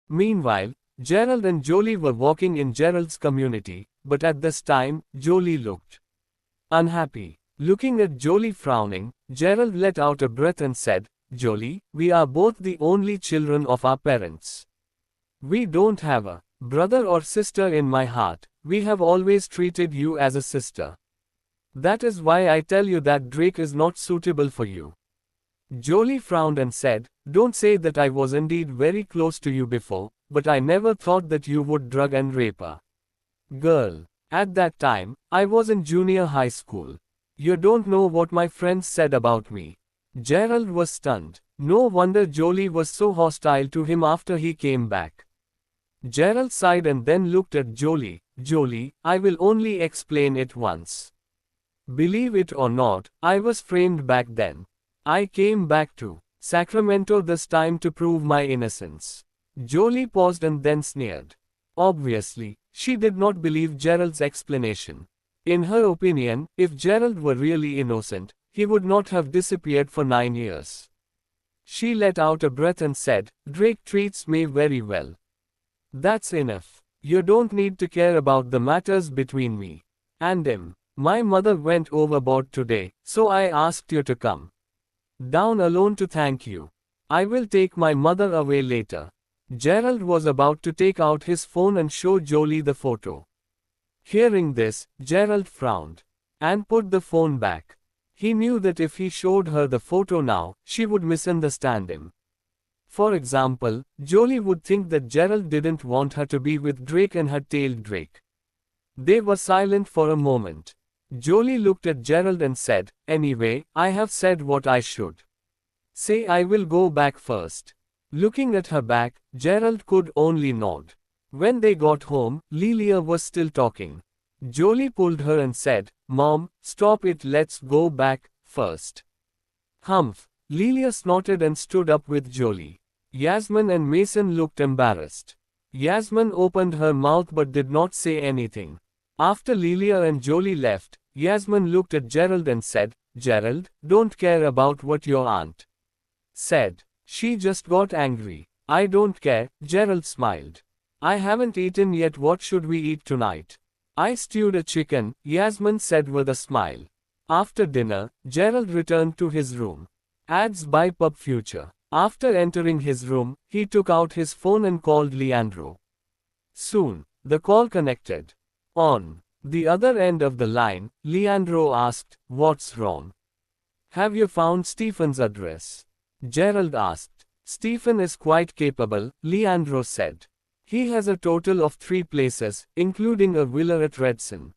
Meanwhile, Gerald and Jolie were walking in Gerald's community, but at this time, Jolie looked unhappy. Looking at Jolie frowning, Gerald let out a breath and said, "Jolie, we are both the only children of our parents. We don't have a brother or sister in my heart. We have always treated you as a sister. That is why I tell you that Drake is not suitable for you." Jolie frowned and said, "Don't say that. I was indeed very close to you before, but I never thought that you would drug and rape a girl. At that time, I was in junior high school. You don't know what my friends said about me." Gerald was stunned. No wonder Jolie was so hostile to him after he came back. Gerald sighed and then looked at Jolie. "Jolie, I will only explain it once. Believe it or not, I was framed back then. I came back to Sacramento this time to prove my innocence." Jolie paused and then sneered. Obviously, she did not believe Gerald's explanation. In her opinion, if Gerald were really innocent, he would not have disappeared for 9 years. She let out a breath and said, "Drake treats me very well. That's enough. You don't need to care about the matters between me and him. My mother went overboard today, so I asked you to come down alone to thank you. I will take my mother away later." Gerald was about to take out his phone and show Jolie the photo. Hearing this, Gerald frowned and put the phone back. He knew that if he showed her the photo now, she would misunderstand him. For example, Jolie would think that Gerald didn't want her to be with Drake and had tailed Drake. They were silent for a moment. Jolie looked at Gerald and said, "Anyway, I have said what I should say. I will go back first." Looking at her back, Gerald could only nod. When they got home, Lelia was still talking. Jolie pulled her and said, "Mom, stop it, let's go back first." "Humph." Lelia snorted and stood up with Jolie. Yasmin and Mason looked embarrassed. Yasmin opened her mouth but did not say anything. After Lelia and Jolie left, Yasmin looked at Gerald and said, "Gerald, don't care about what your aunt said. She just got angry." "I don't care," Gerald smiled. "I haven't eaten yet. What should we eat tonight?" "I stewed a chicken," Yasmin said with a smile. After dinner, Gerald returned to his room. Ads by Pub Future. After entering his room, he took out his phone and called Leandro. Soon, the call connected. On the other end of the line, Leandro asked, "What's wrong? Have you found Stephen's address?" Gerald asked. "Stephen is quite capable," Leandro said. "He has a total of 3 places, including a villa at Redson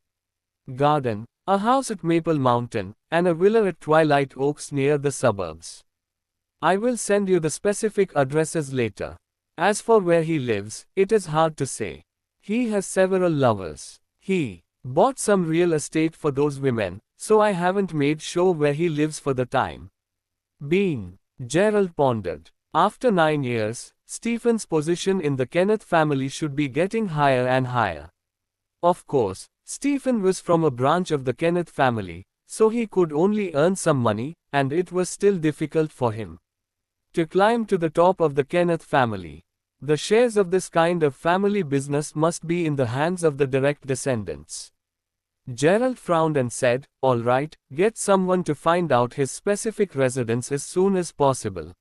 Garden, a house at Maple Mountain, and a villa at Twilight Oaks near the suburbs. I will send you the specific addresses later. As for where he lives, it is hard to say. He has several lovers. He bought some real estate for those women, so I haven't made sure where he lives for the time being." Gerald pondered. After 9 years, Stephen's position in the Kenneth family should be getting higher and higher. Of course, Stephen was from a branch of the Kenneth family, so he could only earn some money, and it was still difficult for him to climb to the top of the Kenneth family. The shares of this kind of family business must be in the hands of the direct descendants. Gerald frowned and said, "All right, get someone to find out his specific residence as soon as possible.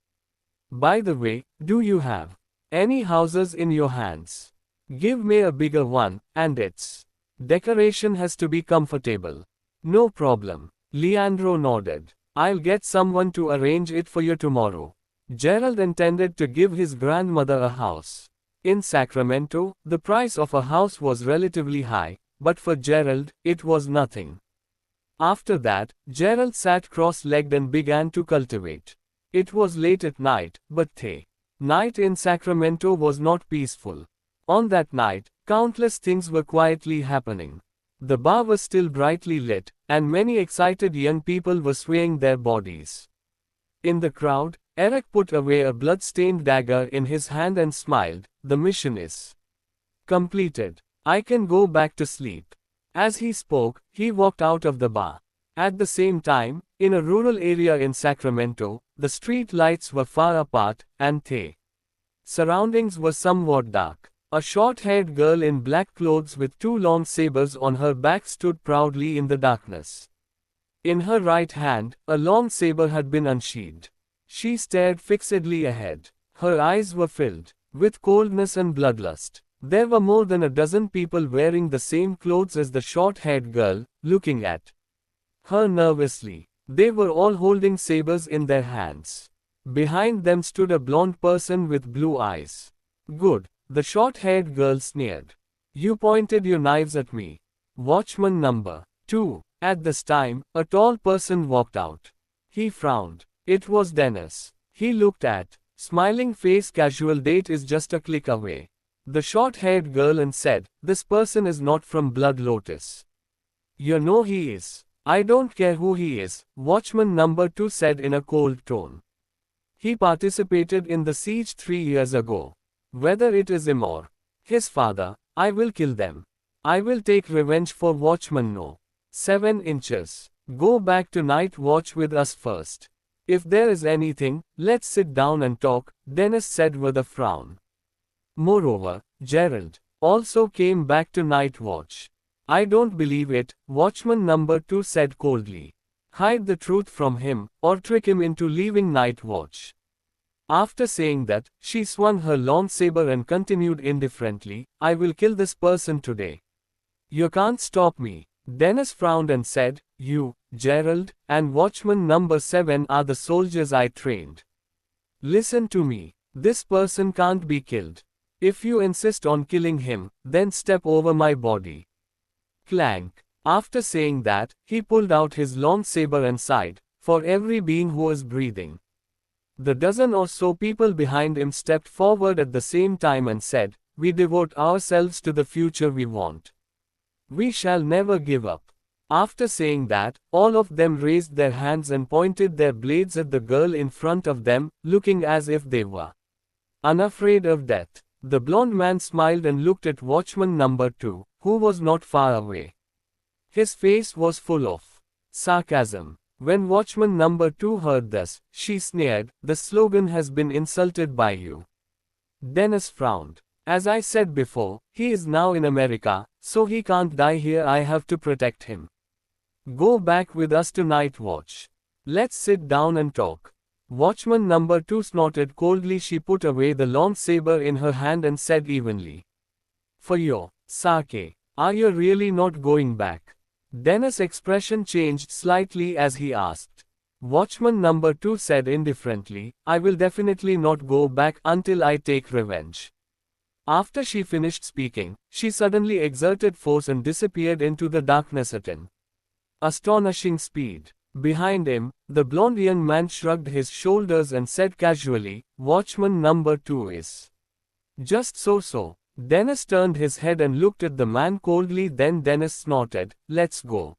By the way, do you have any houses in your hands? Give me a bigger one, and its decoration has to be comfortable." "No problem." Leandro nodded. "I'll get someone to arrange it for you tomorrow." Gerald intended to give his grandmother a house in Sacramento. The price of a house was relatively high, but for Gerald, it was nothing. After that, Gerald sat cross-legged and began to cultivate. It was late at night, but the night in Sacramento was not peaceful. On that night, countless things were quietly happening. The bar was still brightly lit, and many excited young people were swaying their bodies. In the crowd, Eric put away a blood-stained dagger in his hand and smiled. "The mission is completed. I can go back to sleep." As he spoke, he walked out of the bar. At the same time, in a rural area in Sacramento, the street lights were far apart, and the Surroundings were somewhat dark. A short-haired girl in black clothes with two long sabers on her back stood proudly in the darkness. In her right hand, a long saber had been unsheathed. She stared fixedly ahead. Her eyes were filled with coldness and bloodlust. There were more than a dozen people wearing the same clothes as the short-haired girl, looking at her nervously. They were all holding sabers in their hands. Behind them stood a blonde person with blue eyes. Good, the short-haired girl sneered. You pointed your knives at me. Watchman number 2. At this time, a tall person walked out. He frowned. It was Dennis. He looked at, smiling face. Casual date is just a click away. The short-haired girl and said, this person is not from Blood Lotus. You know he is. I don't care who he is, Watchman number 2 said in a cold tone. He participated in the siege 3 years ago. Whether it is him or his father, I will kill them. I will take revenge for Watchman No. 7 inches. Go back to night watch with us first. If there is anything, let's sit down and talk, Dennis said with a frown. Moreover, Gerald also came back to night watch. I don't believe it, Watchman number 2 said coldly. Hide the truth from him, or trick him into leaving night watch. After saying that, she swung her long saber and continued indifferently, I will kill this person today. You can't stop me. Dennis frowned and said, you, Gerald, and Watchman number 7 are the soldiers I trained. Listen to me. This person can't be killed. If you insist on killing him, then step over my body. Clank. After saying that, he pulled out his long saber and sighed, for every being who was breathing. The dozen or so people behind him stepped forward at the same time and said, we devote ourselves to the future we want. We shall never give up. After saying that, all of them raised their hands and pointed their blades at the girl in front of them, looking as if they were unafraid of death. The blond man smiled and looked at Watchman number 2, who was not far away. His face was full of sarcasm. When Watchman number 2 heard this, she sneered, the slogan has been insulted by you. Dennis frowned. As I said before, he is now in America, so he can't die here. I have to protect him. Go back with us to night watch. Let's sit down and talk. Watchman number 2 snorted coldly. She put away the long saber in her hand and said evenly. For your sake, are you really not going back? Dennis' expression changed slightly as he asked. Watchman number 2 said indifferently, I will definitely not go back until I take revenge. After she finished speaking, she suddenly exerted force and disappeared into the darkness at an astonishing speed. Behind him, the blond young man shrugged his shoulders and said casually, Watchman number 2 is just so. Dennis turned his head and looked at the man coldly. Then Dennis snorted, let's go.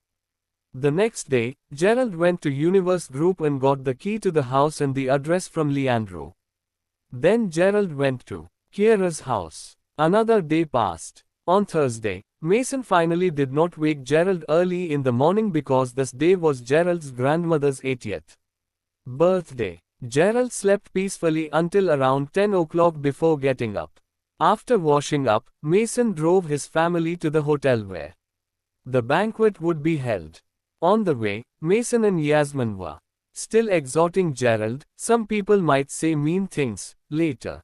The next day, Gerald went to Universe Group and got the key to the house and the address from Leandro. Then Gerald went to Kiera's house. Another day passed. On Thursday, Mason finally did not wake Gerald early in the morning because this day was Gerald's grandmother's 80th birthday. Gerald slept peacefully until around 10 o'clock before getting up. After washing up, Mason drove his family to the hotel where the banquet would be held. On the way, Mason and Yasmin were still exhorting Gerald. Some people might say mean things later.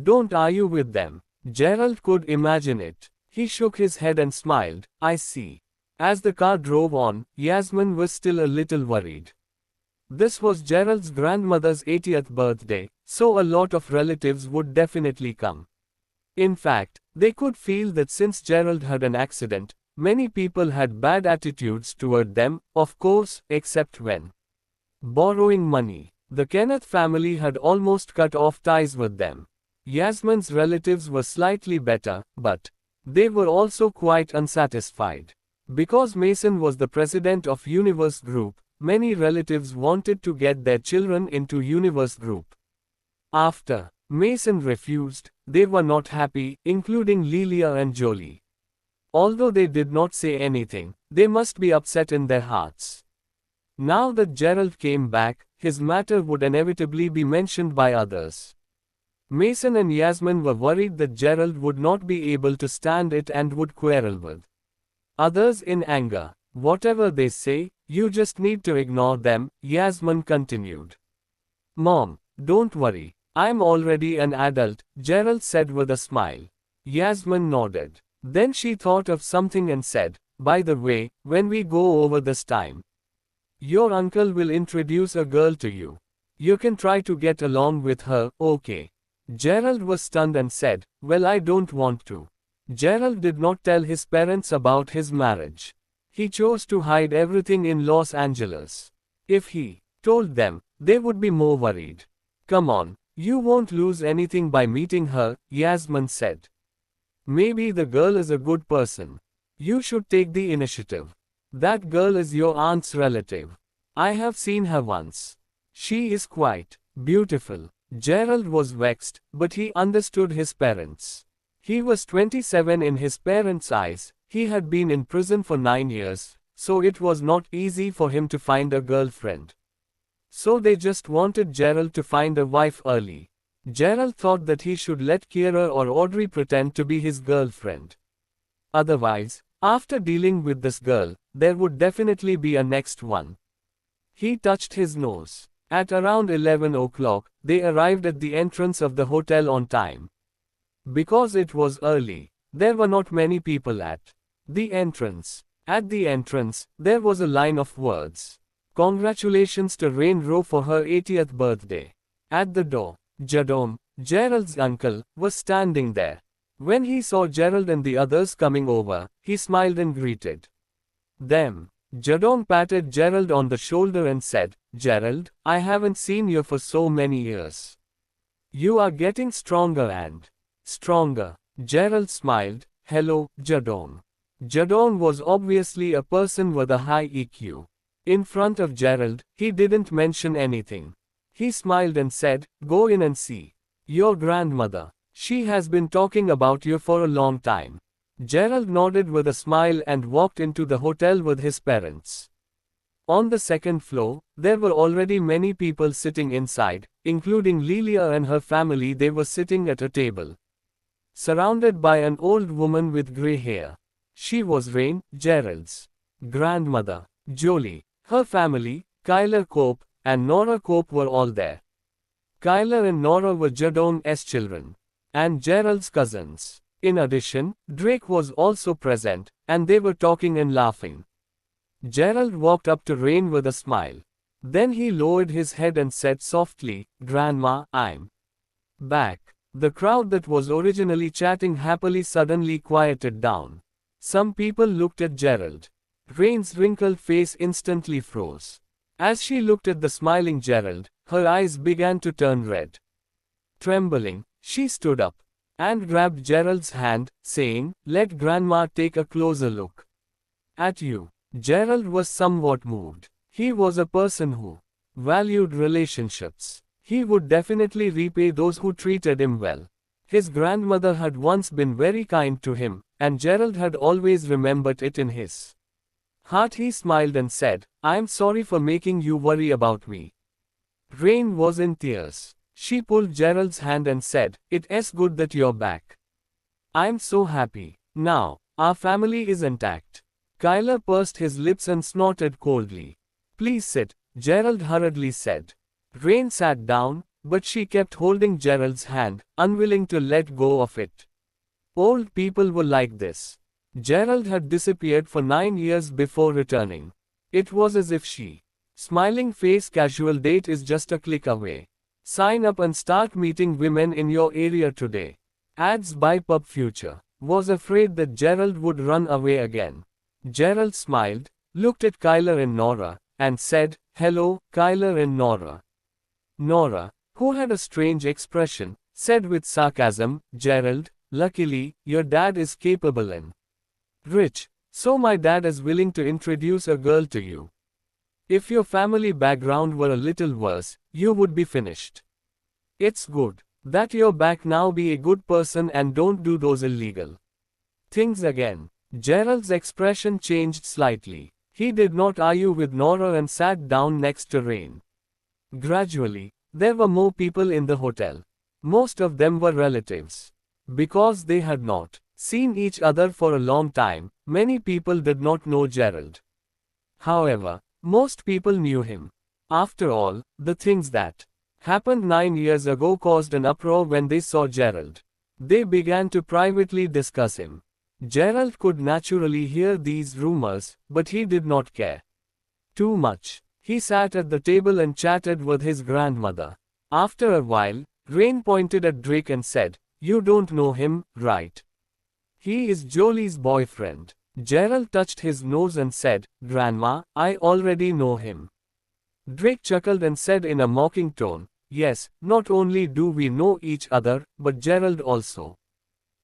Don't argue with them. Gerald could imagine it. He shook his head and smiled, I see. As the car drove on, Yasmin was still a little worried. This was Gerald's grandmother's 80th birthday, so a lot of relatives would definitely come. In fact, they could feel that since Gerald had an accident, many people had bad attitudes toward them, of course, except when borrowing money. The Kenneth family had almost cut off ties with them. Yasmin's relatives were slightly better, but they were also quite unsatisfied. Because Mason was the president of Universe Group, many relatives wanted to get their children into Universe Group. After Mason refused, they were not happy, including Lilia and Jolie. Although they did not say anything, they must be upset in their hearts. Now that Gerald came back, his matter would inevitably be mentioned by others. Mason and Yasmin were worried that Gerald would not be able to stand it and would quarrel with others in anger. Whatever they say, you just need to ignore them, Yasmin continued. Mom, don't worry. I'm already an adult, Gerald said with a smile. Yasmin nodded. Then she thought of something and said, by the way, when we go over this time, your uncle will introduce a girl to you. You can try to get along with her, okay? Gerald was stunned and said, well, I don't want to. Gerald did not tell his parents about his marriage. He chose to hide everything in Los Angeles. If he told them, they would be more worried. Come on, you won't lose anything by meeting her, Yasmin said. Maybe the girl is a good person. You should take the initiative. That girl is your aunt's relative. I have seen her once. She is quite beautiful. Gerald was vexed, but he understood his parents. He was 27 in his parents' eyes. He had been in prison for 9 years, so it was not easy for him to find a girlfriend. So they just wanted Gerald to find a wife early. Gerald thought that he should let Kira or Audrey pretend to be his girlfriend. Otherwise, after dealing with this girl, there would definitely be a next one. He touched his nose. At around 11 o'clock, they arrived at the entrance of the hotel on time. Because it was early, there were not many people at the entrance. At the entrance, there was a line of words. Congratulations to Rain Rowe for her 80th birthday. At the door, Jadon, Gerald's uncle, was standing there. When he saw Gerald and the others coming over, he smiled and greeted them. Jadon patted Gerald on the shoulder and said, Gerald, I haven't seen you for so many years. You are getting stronger and stronger. Gerald smiled. Hello, Jadon. Jadon was obviously a person with a high EQ. In front of Gerald, he didn't mention anything. He smiled and said, go in and see your grandmother. She has been talking about you for a long time. Gerald nodded with a smile and walked into the hotel with his parents. On the second floor, there were already many people sitting inside, including Lilia and her family. They were sitting at a table, surrounded by an old woman with grey hair. She was Rain, Gerald's grandmother. Jolie, her family, Kyler Cope, and Nora Cope were all there. Kyler and Nora were Jadon's children, and Gerald's cousins. In addition, Drake was also present, and they were talking and laughing. Gerald walked up to Rain with a smile. Then he lowered his head and said softly, Grandma, I'm back. The crowd that was originally chatting happily suddenly quieted down. Some people looked at Gerald. Rain's wrinkled face instantly froze. As she looked at the smiling Gerald, her eyes began to turn red. Trembling, she stood up and grabbed Gerald's hand, saying, let Grandma take a closer look at you. Gerald was somewhat moved. He was a person who valued relationships. He would definitely repay those who treated him well. His grandmother had once been very kind to him, and Gerald had always remembered it in his heart. He smiled and said, I'm sorry for making you worry about me. Rain was in tears. She pulled Gerald's hand and said, it's good that you're back. I'm so happy. Now, our family is intact. Kyler pursed his lips and snorted coldly. Please sit, Gerald hurriedly said. Rain sat down, but she kept holding Gerald's hand, unwilling to let go of it. Old people were like this. Gerald had disappeared for 9 years before returning. It was as if she, smiling face, casual date is just a click away. Sign up and start meeting women in your area today. Ads by Pub Future. Was afraid that Gerald would run away again. Gerald smiled, looked at Kyler and Nora, and said, hello, Kyler and Nora. Nora, who had a strange expression, said with sarcasm, Gerald, luckily, your dad is capable and rich, so my dad is willing to introduce a girl to you. If your family background were a little worse, you would be finished. It's good that you're back now. Be a good person and don't do those illegal things again. Gerald's expression changed slightly. He did not argue with Nora and sat down next to Rain. Gradually, there were more people in the hotel. Most of them were relatives. Because they had not seen each other for a long time, many people did not know Gerald. However, most people knew him. After all, the things that happened 9 years ago caused an uproar when they saw Gerald. They began to privately discuss him. Gerald could naturally hear these rumors, but he did not care too much. He sat at the table and chatted with his grandmother. After a while, Rain pointed at Drake and said, "You don't know him, right? He is Jolie's boyfriend." Gerald touched his nose and said, "Grandma, I already know him." Drake chuckled and said in a mocking tone, "Yes, not only do we know each other, but Gerald also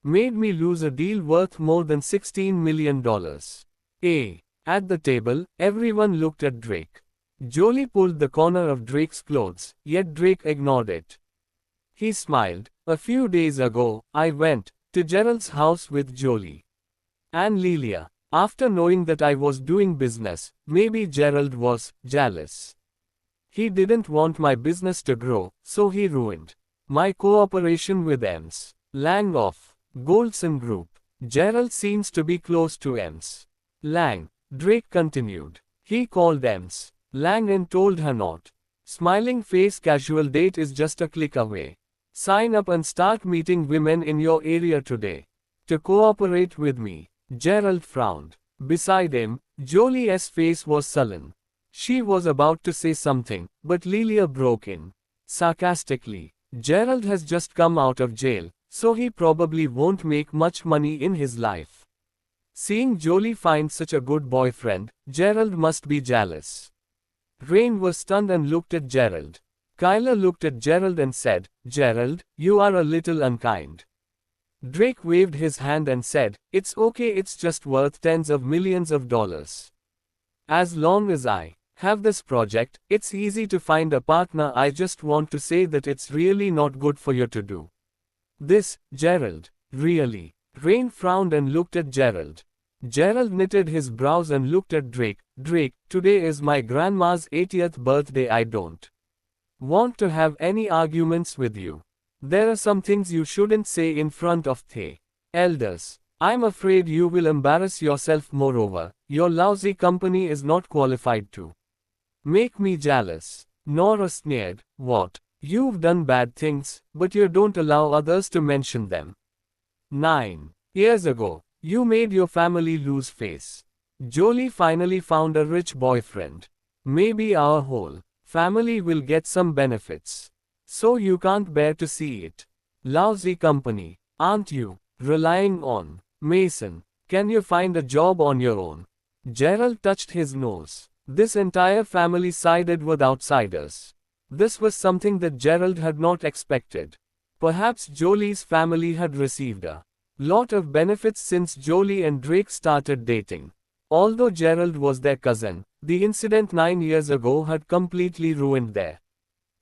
made me lose a deal worth more than $16 million. At the table, everyone looked at Drake. Jolie pulled the corner of Drake's clothes, yet Drake ignored it. He smiled. "A few days ago, I went to Gerald's house with Jolie and Lilia. After knowing that I was doing business, maybe Gerald was jealous. He didn't want my business to grow, so he ruined my cooperation with Ems Lang of Goldson Group. Gerald seems to be close to Ems Lang," Drake continued. "He called Ems Lang and told her not. Smiling face casual date is just a click away. Sign up and start meeting women in your area today to cooperate with me." Gerald frowned. Beside him, Jolie's face was sullen. She was about to say something, but Lilia broke in sarcastically. "Gerald has just come out of jail, so he probably won't make much money in his life. Seeing Jolie find such a good boyfriend, Gerald must be jealous." Rain was stunned and looked at Gerald. Kyler looked at Gerald and said, "Gerald, you are a little unkind." Drake waved his hand and said, "It's okay, it's just worth tens of millions of dollars. As long as I have this project, it's easy to find a partner. I just want to say that it's really not good for you to do this, Gerald." "Really?" Rain frowned and looked at Gerald. Gerald knitted his brows and looked at Drake. "Drake, today is my grandma's 80th birthday. I don't want to have any arguments with you. There are some things you shouldn't say in front of the elders. I'm afraid you will embarrass yourself. Moreover, your lousy company is not qualified to make me jealous." Nora sneered. "What? You've done bad things, but you don't allow others to mention them. 9 years ago, you made your family lose face. Jolie finally found a rich boyfriend. Maybe our whole family will get some benefits. So you can't bear to see it. Lousy company. Aren't you relying on Mason? Can you find a job on your own?" Gerald touched his nose. This entire family sided with outsiders. This was something that Gerald had not expected. Perhaps Jolie's family had received a lot of benefits since Jolie and Drake started dating. Although Gerald was their cousin, the incident 9 years ago had completely ruined their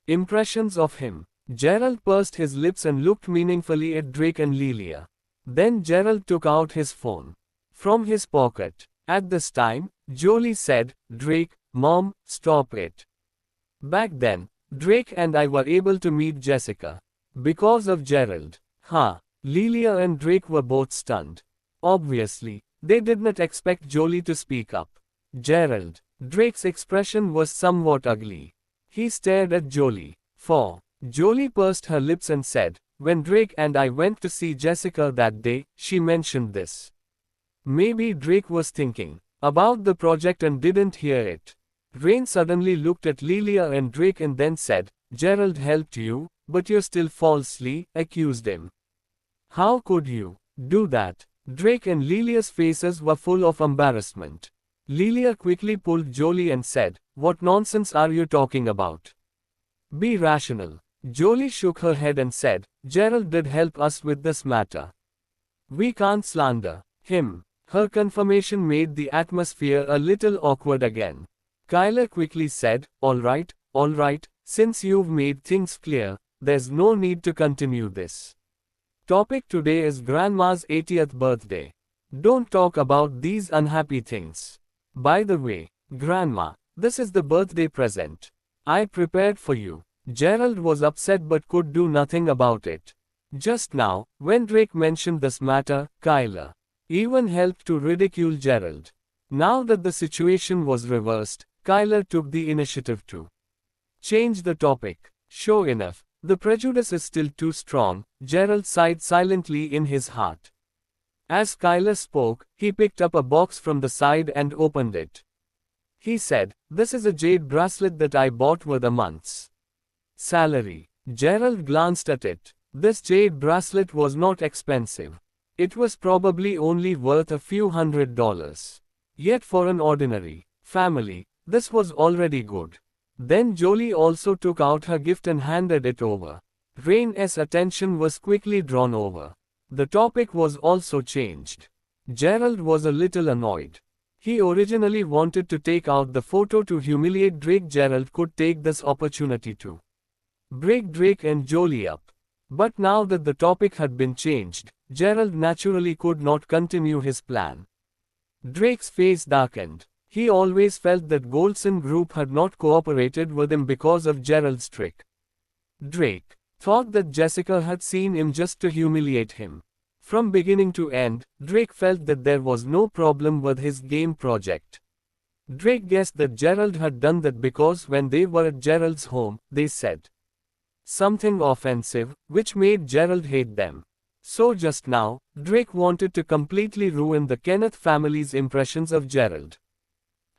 impressions of him. Gerald pursed his lips and looked meaningfully at Drake and Lilia. Then Gerald took out his phone from his pocket. At this time, Jolie said, "Drake, Mom, stop it." Back then, Drake and I were able to meet Jessica because of Gerald. Huh? Lilia and Drake were both stunned. Obviously, they did not expect Jolie to speak up. Gerald. Drake's expression was somewhat ugly. He stared at Jolie. Jolie pursed her lips and said, "When Drake and I went to see Jessica that day, she mentioned this." Maybe Drake was thinking about the project and didn't hear it. Rain suddenly looked at Lilia and Drake and then said, "Gerald helped you, but you still falsely accused him. How could you do that?" Drake and Lilia's faces were full of embarrassment. Lilia quickly pulled Jolie and said, "What nonsense are you talking about? Be rational." Jolie shook her head and said, "Gerald did help us with this matter. We can't slander him." Her confirmation made the atmosphere a little awkward again. Kyler quickly said, all right, since you've made things clear, there's no need to continue this topic. Today is Grandma's 80th birthday. Don't talk about these unhappy things. By the way, Grandma, this is the birthday present I prepared for you." Gerald was upset but could do nothing about it. Just now, when Drake mentioned this matter, Kyler even helped to ridicule Gerald. Now that the situation was reversed, Kyler took the initiative to change the topic. Sure enough, the prejudice is still too strong, Gerald sighed silently in his heart. As Kyler spoke, he picked up a box from the side and opened it. He said, "This is a jade bracelet that I bought with a month's salary." Gerald glanced at it. This jade bracelet was not expensive. It was probably only worth a few $100s. Yet for an ordinary family, this was already good. Then Jolie also took out her gift and handed it over. Rain's attention was quickly drawn over. The topic was also changed. Gerald was a little annoyed. He originally wanted to take out the photo to humiliate Drake. Gerald could take this opportunity to break Drake and Jolie up. But now that the topic had been changed, Gerald naturally could not continue his plan. Drake's face darkened. He always felt that Goldson Group had not cooperated with him because of Gerald's trick. Drake thought that Jessica had seen him just to humiliate him. From beginning to end, Drake felt that there was no problem with his game project. Drake guessed that Gerald had done that because when they were at Gerald's home, they said something offensive, which made Gerald hate them. So just now, Drake wanted to completely ruin the Kenneth family's impressions of Gerald.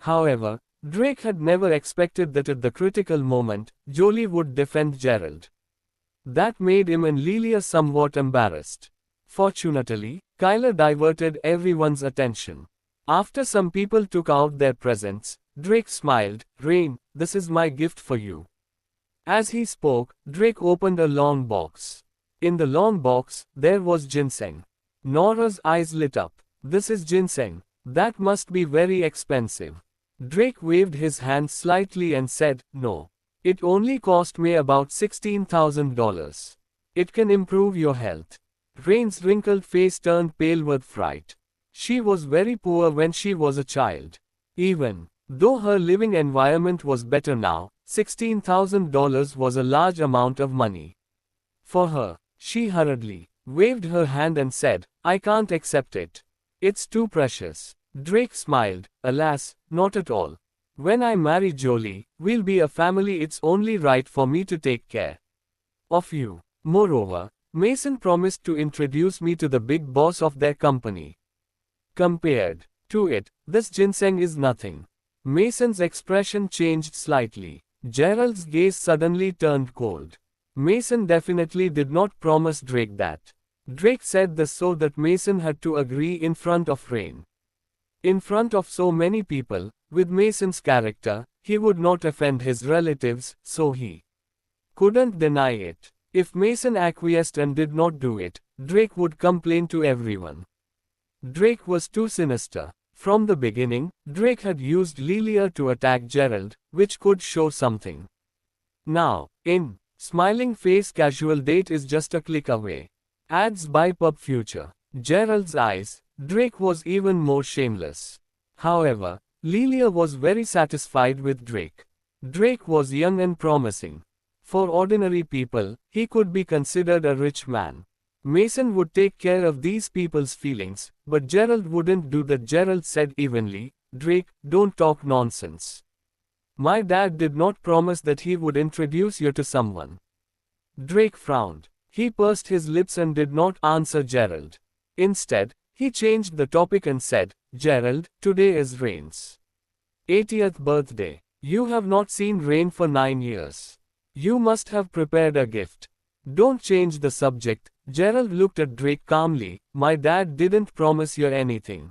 However, Drake had never expected that at the critical moment, Jolie would defend Gerald. That made him and Lelia somewhat embarrassed. Fortunately, Kyler diverted everyone's attention. After some people took out their presents, Drake smiled, "Rain, this is my gift for you." As he spoke, Drake opened a long box. In the long box, there was ginseng. Nora's eyes lit up. "This is ginseng. That must be very expensive." Drake waved his hand slightly and said, "No. It only cost me about $16,000. It can improve your health." Rain's wrinkled face turned pale with fright. She was very poor when she was a child. Even though her living environment was better now, $16,000 was a large amount of money for her. She hurriedly waved her hand and said, "I can't accept it. It's too precious." Drake smiled, "Alas, not at all. When I marry Jolie, we'll be a family. It's only right for me to take care of you. Moreover, Mason promised to introduce me to the big boss of their company. Compared to it, this ginseng is nothing." Mason's expression changed slightly. Gerald's gaze suddenly turned cold. Mason definitely did not promise Drake that. Drake said this so that Mason had to agree in front of Rain. In front of so many people, with Mason's character, he would not offend his relatives, so he couldn't deny it. If Mason acquiesced and did not do it, Drake would complain to everyone. Drake was too sinister. From the beginning, Drake had used Lelia to attack Gerald, which could show something. Now, in smiling face casual date is just a click away. Ads by Pub Future. Gerald's eyes, Drake was even more shameless. However, Lelia was very satisfied with Drake. Drake was young and promising. For ordinary people, he could be considered a rich man. Mason would take care of these people's feelings, but Gerald wouldn't do that. Gerald said evenly, "Drake, don't talk nonsense. My dad did not promise that he would introduce you to someone." Drake frowned. He pursed his lips and did not answer Gerald. Instead, he changed the topic and said, "Gerald, today is Rain's 80th birthday. You have not seen Rain for 9 years. You must have prepared a gift. Don't change the subject." Gerald looked at Drake calmly. "My dad didn't promise you anything.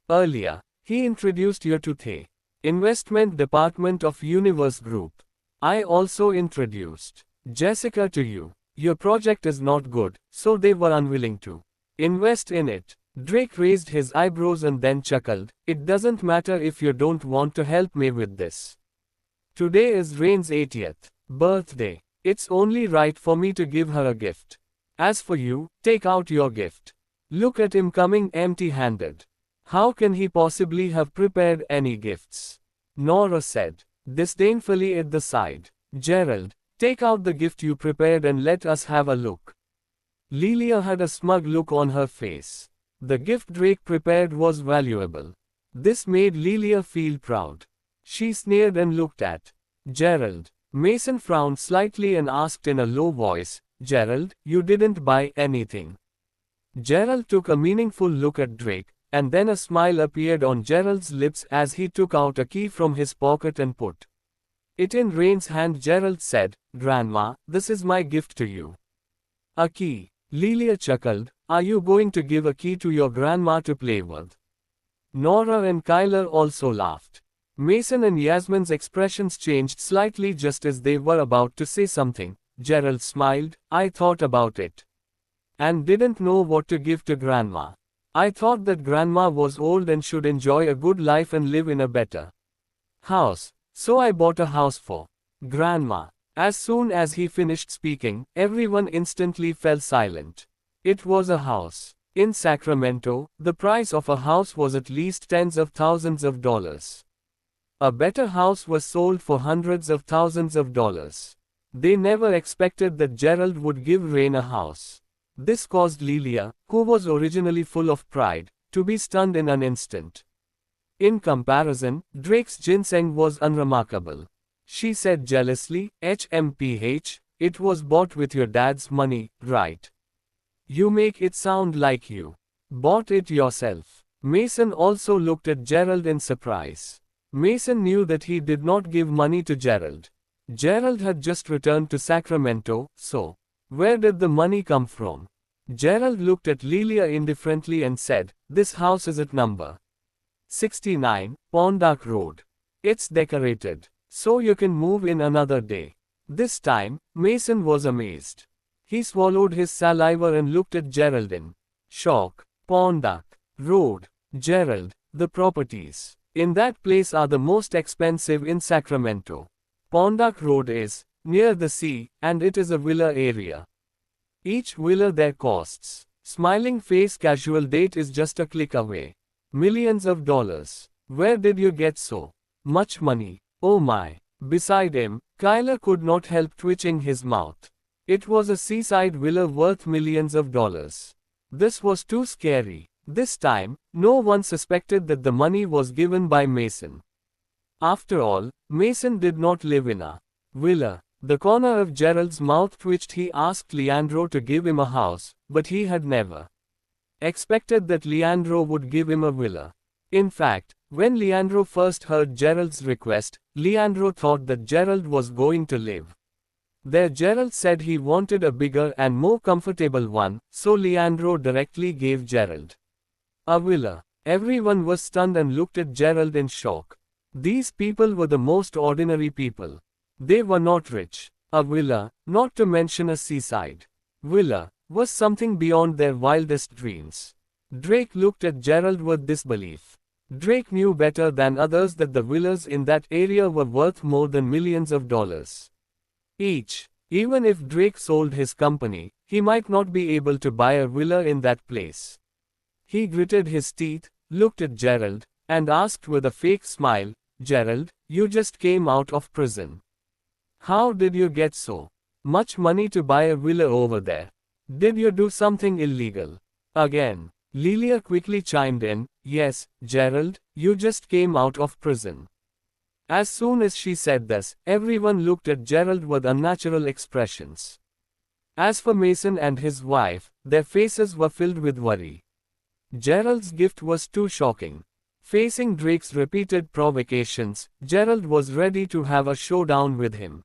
Earlier, he introduced you to the investment department of Universe Group. I also introduced Jessica to you. Your project is not good, so they were unwilling to invest in it." Drake raised his eyebrows and then chuckled, "It doesn't matter if you don't want to help me with this. Today is Rain's 80th birthday. It's only right for me to give her a gift. As for you, take out your gift." Look at him coming empty-handed. How can he possibly have prepared any gifts? Nora said disdainfully at the side. "Gerald, Take out the gift you prepared and let us have a look. Lilia had a smug look on her face. The gift Drake prepared was valuable. This made Lilia feel proud. She sneered and looked at Gerald. Mason frowned slightly and asked in a low voice, Gerald, you didn't buy anything. Gerald took a meaningful look at Drake, and then a smile appeared on Gerald's lips as he took out a key from his pocket and put it in Rain's hand. Gerald said, Grandma, this is my gift to you. A key. Lilia chuckled, are you going to give a key to your grandma to play with? Nora and Kyler also laughed. Mason and Yasmin's expressions changed slightly just as they were about to say something. Gerald smiled, I thought about it. And didn't know what to give to Grandma. I thought that Grandma was old and should enjoy a good life and live in a better house. So I bought a house for Grandma. As soon as he finished speaking, everyone instantly fell silent. It was a house. In Sacramento, the price of a house was at least tens of thousands of dollars. A better house was sold for hundreds of thousands of dollars. They never expected that Gerald would give Rain a house. This caused Lilia, who was originally full of pride, to be stunned in an instant. In comparison, Drake's ginseng was unremarkable. She said jealously, HMPH, it was bought with your dad's money, right? You make it sound like you bought it yourself. Mason also looked at Gerald in surprise. Mason knew that he did not give money to Gerald. Gerald had just returned to Sacramento, so where did the money come from? Gerald looked at Lilia indifferently and said, this house is at number 69, Pondak Road. It's decorated, so you can move in another day. This time, Mason was amazed. He swallowed his saliva and looked at Gerald in shock. Pondak Road. Gerald, the properties in that place are the most expensive in Sacramento. Pondak Road is near the sea, and it is a villa area. Each villa there costs. Smiling face casual date is just a click away. Millions of dollars. Where did you get so much money? Oh my. Beside him, Kyler could not help twitching his mouth. It was a seaside villa worth millions of dollars. This was too scary. This time, no one suspected that the money was given by Mason. After all, Mason did not live in a villa. The corner of Gerald's mouth twitched. He asked Leandro to give him a house, but he had never expected that Leandro would give him a villa. In fact, when Leandro first heard Gerald's request, Leandro thought that Gerald was going to live there. Gerald said he wanted a bigger and more comfortable one, so Leandro directly gave Gerald a villa. Everyone was stunned and looked at Gerald in shock. These people were the most ordinary people. They were not rich. A villa, not to mention a seaside villa, was something beyond their wildest dreams. Drake looked at Gerald with disbelief. Drake knew better than others that the villas in that area were worth more than millions of dollars each. Even if Drake sold his company, he might not be able to buy a villa in that place. He gritted his teeth, looked at Gerald, and asked with a fake smile, Gerald, you just came out of prison. How did you get so much money to buy a villa over there? Did you do something illegal? Again, Lilia quickly chimed in, yes, Gerald, you just came out of prison. As soon as she said this, everyone looked at Gerald with unnatural expressions. As for Mason and his wife, their faces were filled with worry. Gerald's gift was too shocking. Facing Drake's repeated provocations, Gerald was ready to have a showdown with him.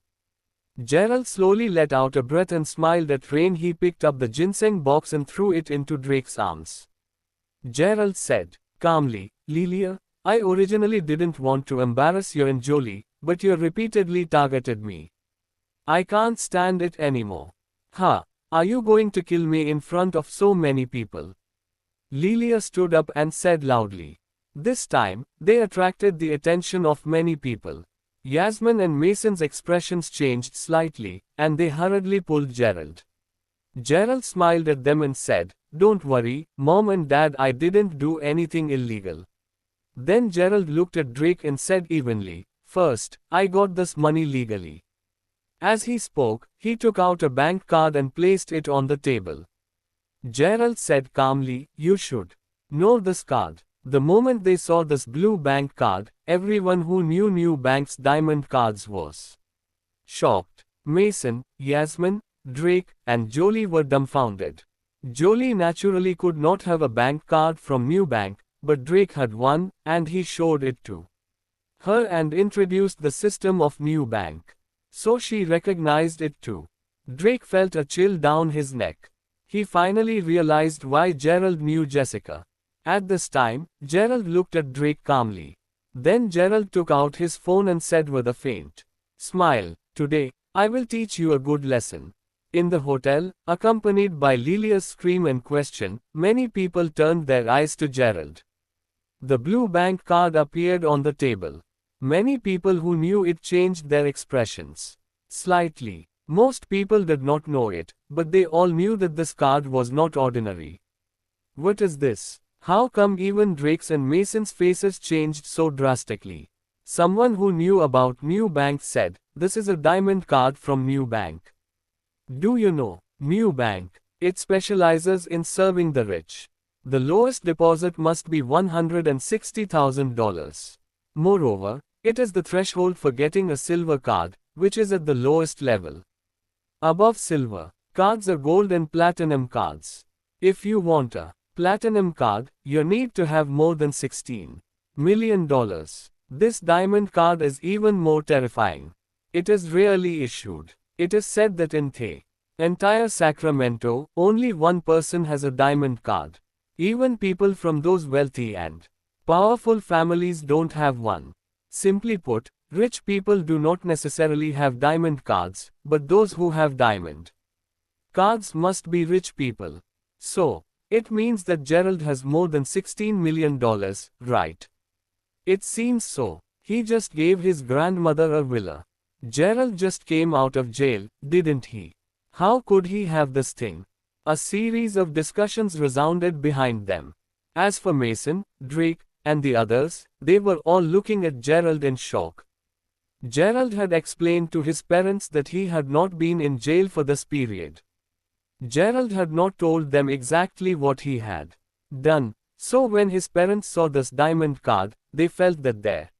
Gerald slowly let out a breath and smiled at Rain. He picked up the ginseng box and threw it into Drake's arms. Gerald said calmly, Lilia, I originally didn't want to embarrass you and Jolie, but you repeatedly targeted me. I can't stand it anymore. Are you going to kill me in front of so many people? Lilia stood up and said loudly. This time, they attracted the attention of many people. Yasmin and Mason's expressions changed slightly, and they hurriedly pulled Gerald. Gerald smiled at them and said, Don't worry, Mom and Dad, I didn't do anything illegal. Then Gerald looked at Drake and said evenly, First, I got this money legally. As he spoke, he took out a bank card and placed it on the table. Gerald said calmly, "You should know this card." The moment they saw this blue bank card, everyone who knew Bank's diamond cards was shocked. Mason, Yasmin, Drake, and Jolie were dumbfounded. Jolie naturally could not have a bank card from New Bank, but Drake had one, and he showed it to her and introduced the system of New Bank. So she recognized it too. Drake felt a chill down his neck. He finally realized why Gerald knew Jessica. At this time, Gerald looked at Drake calmly. Then Gerald took out his phone and said with a faint smile, "Today, I will teach you a good lesson." In the hotel, accompanied by Lilia's scream and question, many people turned their eyes to Gerald. The blue bank card appeared on the table. Many people who knew it changed their expressions slightly. Most people did not know it, but they all knew that this card was not ordinary. "What is this? How come even Drake's and Mason's faces changed so drastically?" Someone who knew about New Bank said, "This is a diamond card from New Bank. Do you know, New Bank, it specializes in serving the rich. The lowest deposit must be $160,000. Moreover, it is the threshold for getting a silver card, which is at the lowest level. Above silver, cards are gold and platinum cards. If you want a platinum card, you need to have more than $16 million. This diamond card is even more terrifying. It is rarely issued. It is said that in the entire Sacramento, only one person has a diamond card. Even people from those wealthy and powerful families don't have one. Simply put, rich people do not necessarily have diamond cards, but those who have diamond cards must be rich people. So, it means that Gerald has more than $16 million, right? It seems so. He just gave his grandmother a villa. Gerald just came out of jail, didn't he? How could he have this thing?" A series of discussions resounded behind them. As for Mason, Drake, and the others, they were all looking at Gerald in shock. Gerald had explained to his parents that he had not been in jail for this period. Gerald had not told them exactly what he had done, so when his parents saw this diamond card, they felt that their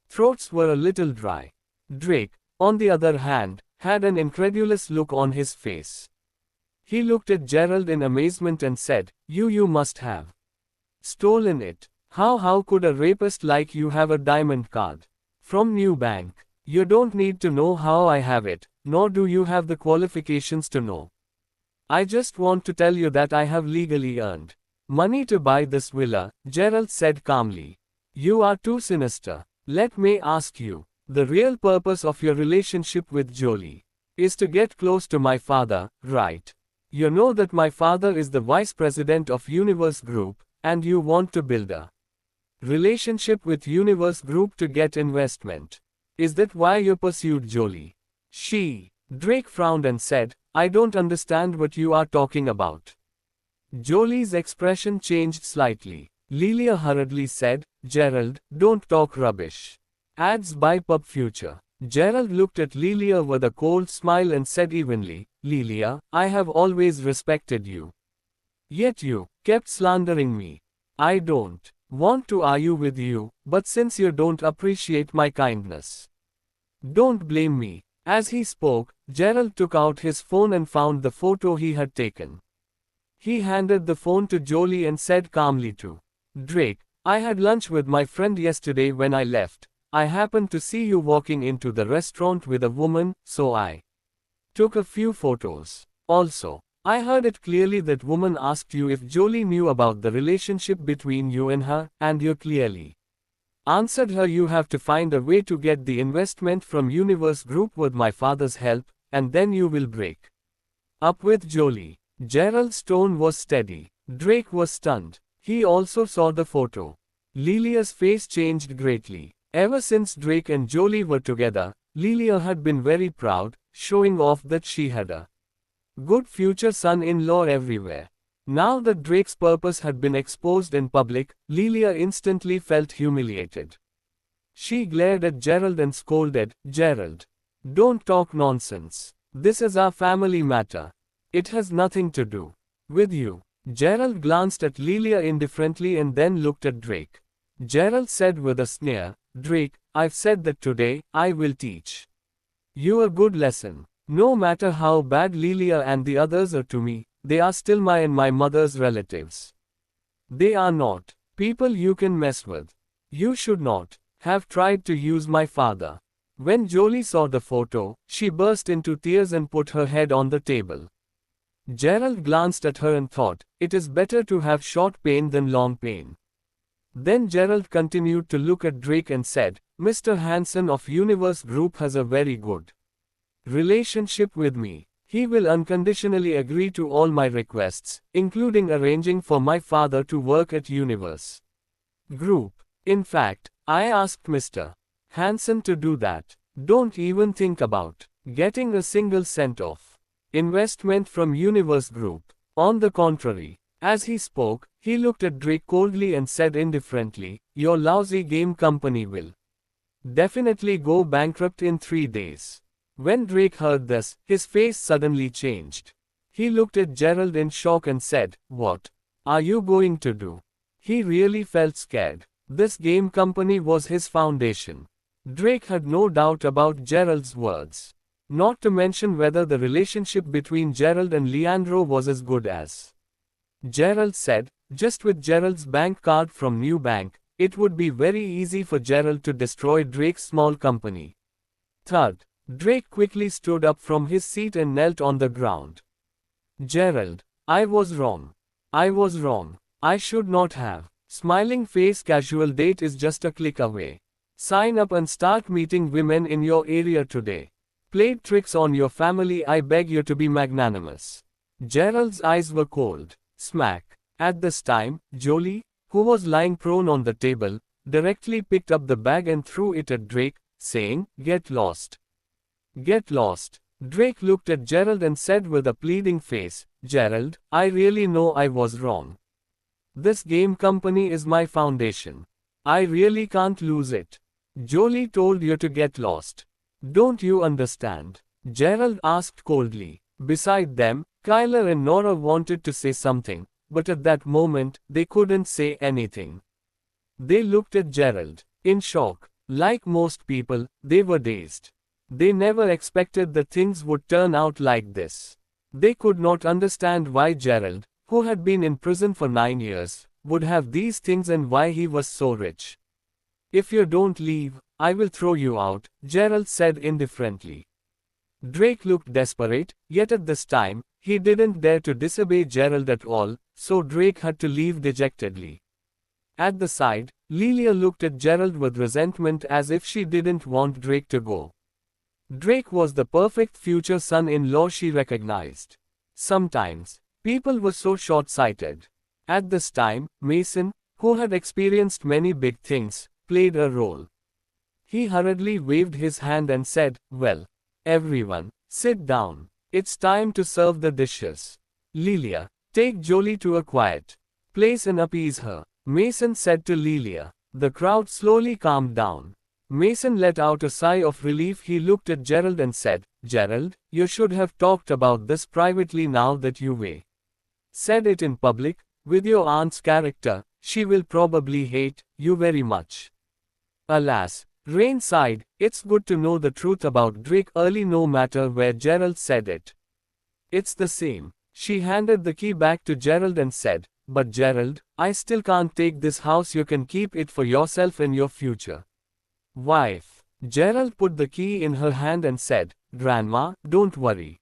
throats were a little dry. Drake, on the other hand, had an incredulous look on his face. He looked at Gerald in amazement and said, You must have stolen it. How could a rapist like you have a diamond card from New Bank? You don't need to know how I have it, nor do you have the qualifications to know. I just want to tell you that I have legally earned money to buy this villa," Gerald said calmly. "You are too sinister. Let me ask you, the real purpose of your relationship with Jolie is to get close to my father, right? You know that my father is the vice president of Universe Group, and you want to build a relationship with Universe Group to get investment. Is that why you pursued Jolie?" Drake frowned and said, "I don't understand what you are talking about." Jolie's expression changed slightly. Lilia hurriedly said, "Gerald, don't talk rubbish. Ads buy pub future." Gerald looked at Lilia with a cold smile and said evenly, "Lilia, I have always respected you. Yet you kept slandering me. I don't want to argue with you, but since you don't appreciate my kindness, don't blame me." As he spoke, Gerald took out his phone and found the photo he had taken. He handed the phone to Jolie and said calmly to Drake, "I had lunch with my friend yesterday. When I left, I happened to see you walking into the restaurant with a woman, so I took a few photos. Also, I heard it clearly that woman asked you if Jolie knew about the relationship between you and her, and you clearly answered her you have to find a way to get the investment from Universe Group with my father's help, and then you will break up with Jolie." Gerald's tone was steady. Drake was stunned. He also saw the photo. Lilia's face changed greatly. Ever since Drake and Jolie were together, Lilia had been very proud, showing off that she had a good future son-in-law everywhere. Now that Drake's purpose had been exposed in public, Lilia instantly felt humiliated. She glared at Gerald and scolded, "Gerald, Don't talk nonsense. This is our family matter. It has nothing to do with you. Gerald glanced at Lilia indifferently and then looked at Drake. Gerald said with a sneer, Drake, I've said that today, I will teach you a good lesson. No matter how bad Lilia and the others are to me, they are still my and my mother's relatives. They are not people you can mess with. You should not have tried to use my father. When Jolie saw the photo, she burst into tears and put her head on the table. Gerald glanced at her and thought, it is better to have short pain than long pain. Then Gerald continued to look at Drake and said, Mr. Hansen of Universe Group has a very good relationship with me. He will unconditionally agree to all my requests, including arranging for my father to work at Universe Group. In fact, I asked Mr. Hansen to do that. Don't even think about getting a single cent of investment from Universe Group. On the contrary, as he spoke, he looked at Drake coldly and said indifferently, your lousy game company will definitely go bankrupt in 3 days. When Drake heard this, his face suddenly changed. He looked at Gerald in shock and said, what are you going to do? He really felt scared. This game company was his foundation. Drake had no doubt about Gerald's words. Not to mention whether the relationship between Gerald and Leandro was as good as Gerald said. Just with Gerald's bank card from New Bank, it would be very easy for Gerald to destroy Drake's small company. Third, Drake quickly stood up from his seat and knelt on the ground. Gerald, I was wrong. I was wrong. I should not have. Smiling face, casual date is just a click away. Sign up and start meeting women in your area today. Played tricks on your family, I beg you to be magnanimous. Gerald's eyes were cold. Smack. At this time, Jolie, who was lying prone on the table, directly picked up the bag and threw it at Drake, saying, Get lost. Get lost. Drake looked at Gerald and said with a pleading face, Gerald, I really know I was wrong. This game company is my foundation. I really can't lose it. Jolie told you to get lost. Don't you understand? Gerald asked coldly. Beside them, Kyler and Nora wanted to say something, but at that moment, they couldn't say anything. They looked at Gerald, in shock. Like most people, they were dazed. They never expected that things would turn out like this. They could not understand why Gerald, who had been in prison for 9 years, would have these things and why he was so rich. If you don't leave, I will throw you out, Gerald said indifferently. Drake looked desperate, yet at this time, he didn't dare to disobey Gerald at all, so Drake had to leave dejectedly. At the side, Lilia looked at Gerald with resentment as if she didn't want Drake to go. Drake was the perfect future son-in-law she recognized. Sometimes, people were so short-sighted. At this time, Mason, who had experienced many big things, played a role. He hurriedly waved his hand and said, Well, everyone, sit down. It's time to serve the dishes. Lilia, take Jolie to a quiet place and appease her, Mason said to Lilia. The crowd slowly calmed down. Mason let out a sigh of relief. He looked at Gerald and said, Gerald, you should have talked about this privately now that you said it in public. With your aunt's character, she will probably hate you very much. Alas, Rain sighed, it's good to know the truth about Drake early no matter where Gerald said it. It's the same. She handed the key back to Gerald and said, But Gerald, I still can't take this house. You can keep it for yourself and your future wife. Gerald put the key in her hand and said, Grandma, don't worry.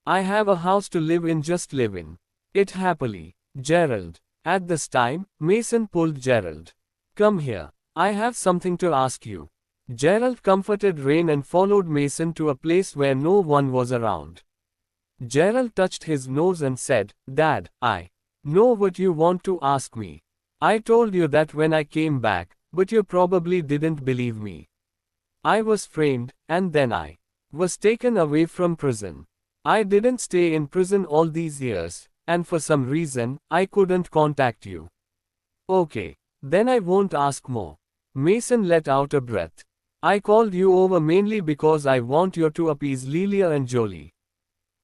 I have a house to live in, just live in it happily. Gerald. At this time, Mason pulled Gerald. Come here. I have something to ask you. Gerald comforted Rain and followed Mason to a place where no one was around. Gerald touched his nose and said, Dad, I know what you want to ask me. I told you that when I came back, but you probably didn't believe me. I was framed, and then I was taken away from prison. I didn't stay in prison all these years, and for some reason, I couldn't contact you. Okay, then I won't ask more. Mason let out a breath. I called you over mainly because I want you to appease Lilia and Jolie.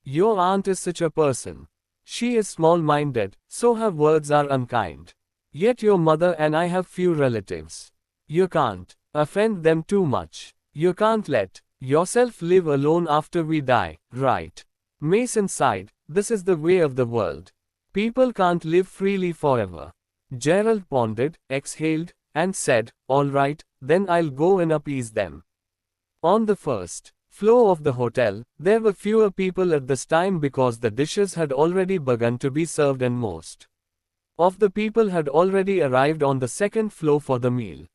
Your aunt is such a person. She is small-minded, so her words are unkind. Yet your mother and I have few relatives. You can't offend them too much. You can't let yourself live alone after we die, right? Mason sighed. This is the way of the world. People can't live freely forever. Gerald pondered, exhaled, and said, all right, then I'll go and appease them. On the first floor of the hotel, there were fewer people at this time because the dishes had already begun to be served and most of the people had already arrived on the second floor for the meal.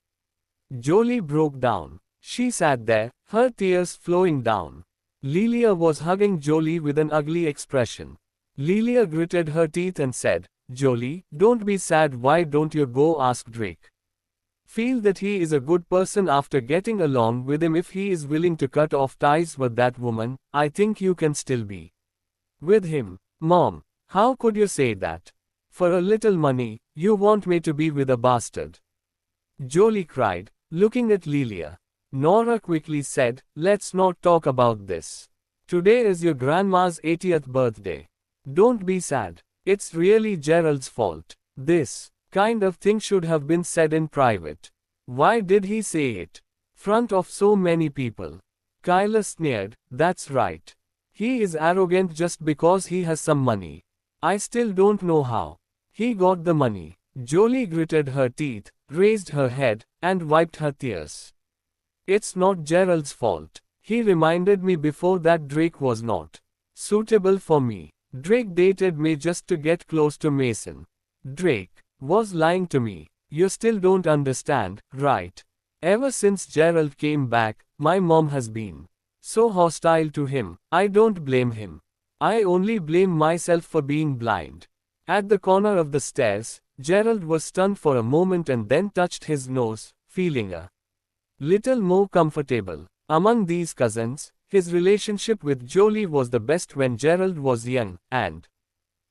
Jolie broke down. She sat there, her tears flowing down. Lilia was hugging Jolie with an ugly expression. Lilia gritted her teeth and said, Jolie, don't be sad, why don't you go ask Drake? Feel that he is a good person after getting along with him. If he is willing to cut off ties with that woman, I think you can still be with him. Mom, how could you say that? For a little money, you want me to be with a bastard? Jolie cried, looking at Lilia. Nora quickly said, let's not talk about this. Today is your grandma's 80th birthday. Don't be sad. It's really Gerald's fault. This kind of thing should have been said in private. Why did he say it? Front of so many people. Kyla sneered, that's right. He is arrogant just because he has some money. I still don't know how he got the money. Jolie gritted her teeth, raised her head, and wiped her tears. It's not Gerald's fault. He reminded me before that Drake was not suitable for me. Drake dated me just to get close to Mason. Drake was lying to me. You still don't understand, right? Ever since Gerald came back, my mom has been so hostile to him. I don't blame him. I only blame myself for being blind. At the corner of the stairs, Gerald was stunned for a moment and then touched his nose, feeling a little more comfortable. Among these cousins, his relationship with Jolie was the best when Gerald was young, and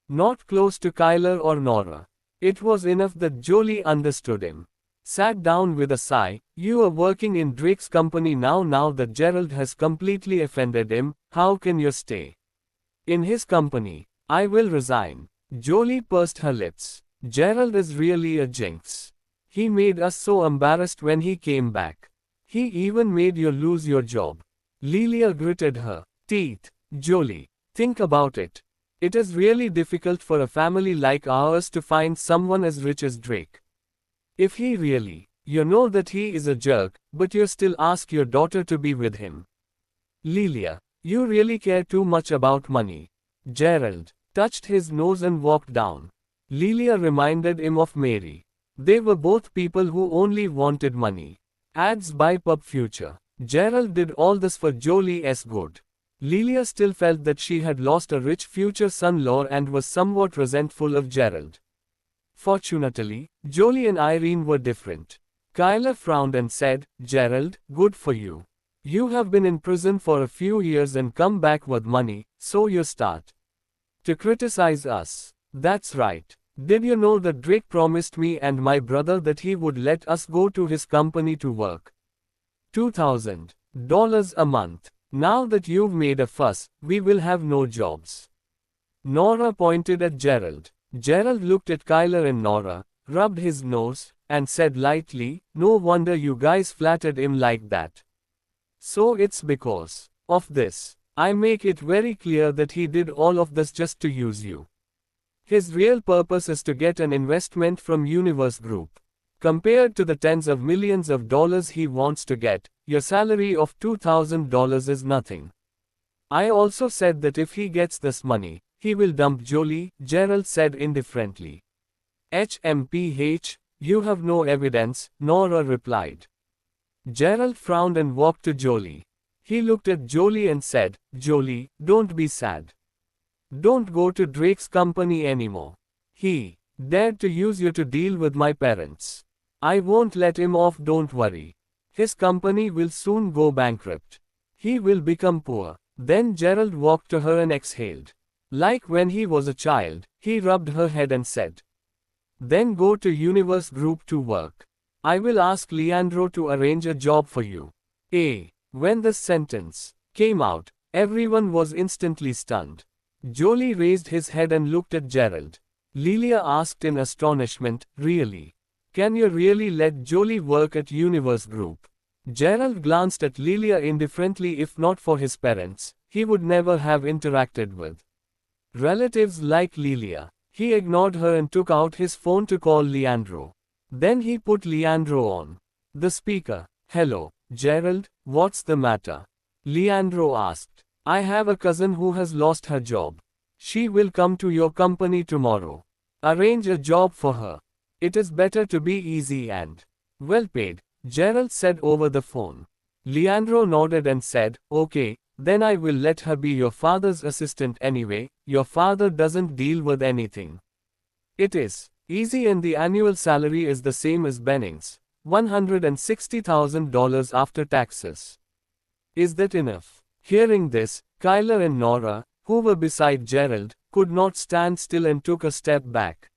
not close to Kyler or Nora. It was enough that Jolie understood him. Sat down with a sigh, you are working in Drake's company now that Gerald has completely offended him, how can you stay in his company? I will resign. Jolie pursed her lips. Gerald is really a jinx. He made us so embarrassed when he came back. He even made you lose your job. Lilia gritted her teeth. Jolie, think about it. It is really difficult for a family like ours to find someone as rich as Drake. If he really, you know that he is a jerk, but you still ask your daughter to be with him. Lilia, you really care too much about money. Gerald touched his nose and walked down. Lilia reminded him of Mary. They were both people who only wanted money. Ads buy pub future. Gerald did all this for Jolie's good. Lilia still felt that she had lost a rich future son-in-law and was somewhat resentful of Gerald. Fortunately, Jolie and Irene were different. Kyla frowned and said, Gerald, good for you. You have been in prison for a few years and come back with money, so you start to criticize us. That's right. Did you know that Drake promised me and my brother that he would let us go to his company to work? $2,000 a month. Now that you've made a fuss, we will have no jobs. Nora pointed at Gerald. Gerald looked at Kyler and Nora, rubbed his nose, and said lightly, no wonder you guys flattered him like that. So it's because of this. I make it very clear that he did all of this just to use you. His real purpose is to get an investment from Universe Group. Compared to the tens of millions of dollars he wants to get, your salary of $2,000 is nothing. I also said that if he gets this money, he will dump Jolie, Gerald said indifferently. HMPH, you have no evidence, Nora replied. Gerald frowned and walked to Jolie. He looked at Jolie and said, Jolie, don't be sad. Don't go to Drake's company anymore. He dared to use you to deal with my parents. I won't let him off, don't worry. His company will soon go bankrupt. He will become poor. Then Gerald walked to her and exhaled. Like when he was a child, he rubbed her head and said, then go to Universe Group to work. I will ask Leandro to arrange a job for you. When the sentence came out, everyone was instantly stunned. Jolie raised his head and looked at Gerald. Lilia asked in astonishment, really? Can you really let Jolie work at Universe Group? Gerald glanced at Lilia indifferently. If not for his parents, he would never have interacted with relatives like Lilia. He ignored her and took out his phone to call Leandro. Then he put Leandro on the speaker. Hello, Gerald, what's the matter? Leandro asked. I have a cousin who has lost her job. She will come to your company tomorrow. Arrange a job for her. It is better to be easy and well paid, Gerald said over the phone. Leandro nodded and said, okay, then I will let her be your father's assistant anyway. Your father doesn't deal with anything. It is easy and the annual salary is the same as Benning's, $160,000 after taxes. Is that enough? Hearing this, Kyler and Nora, who were beside Gerald, could not stand still and took a step back.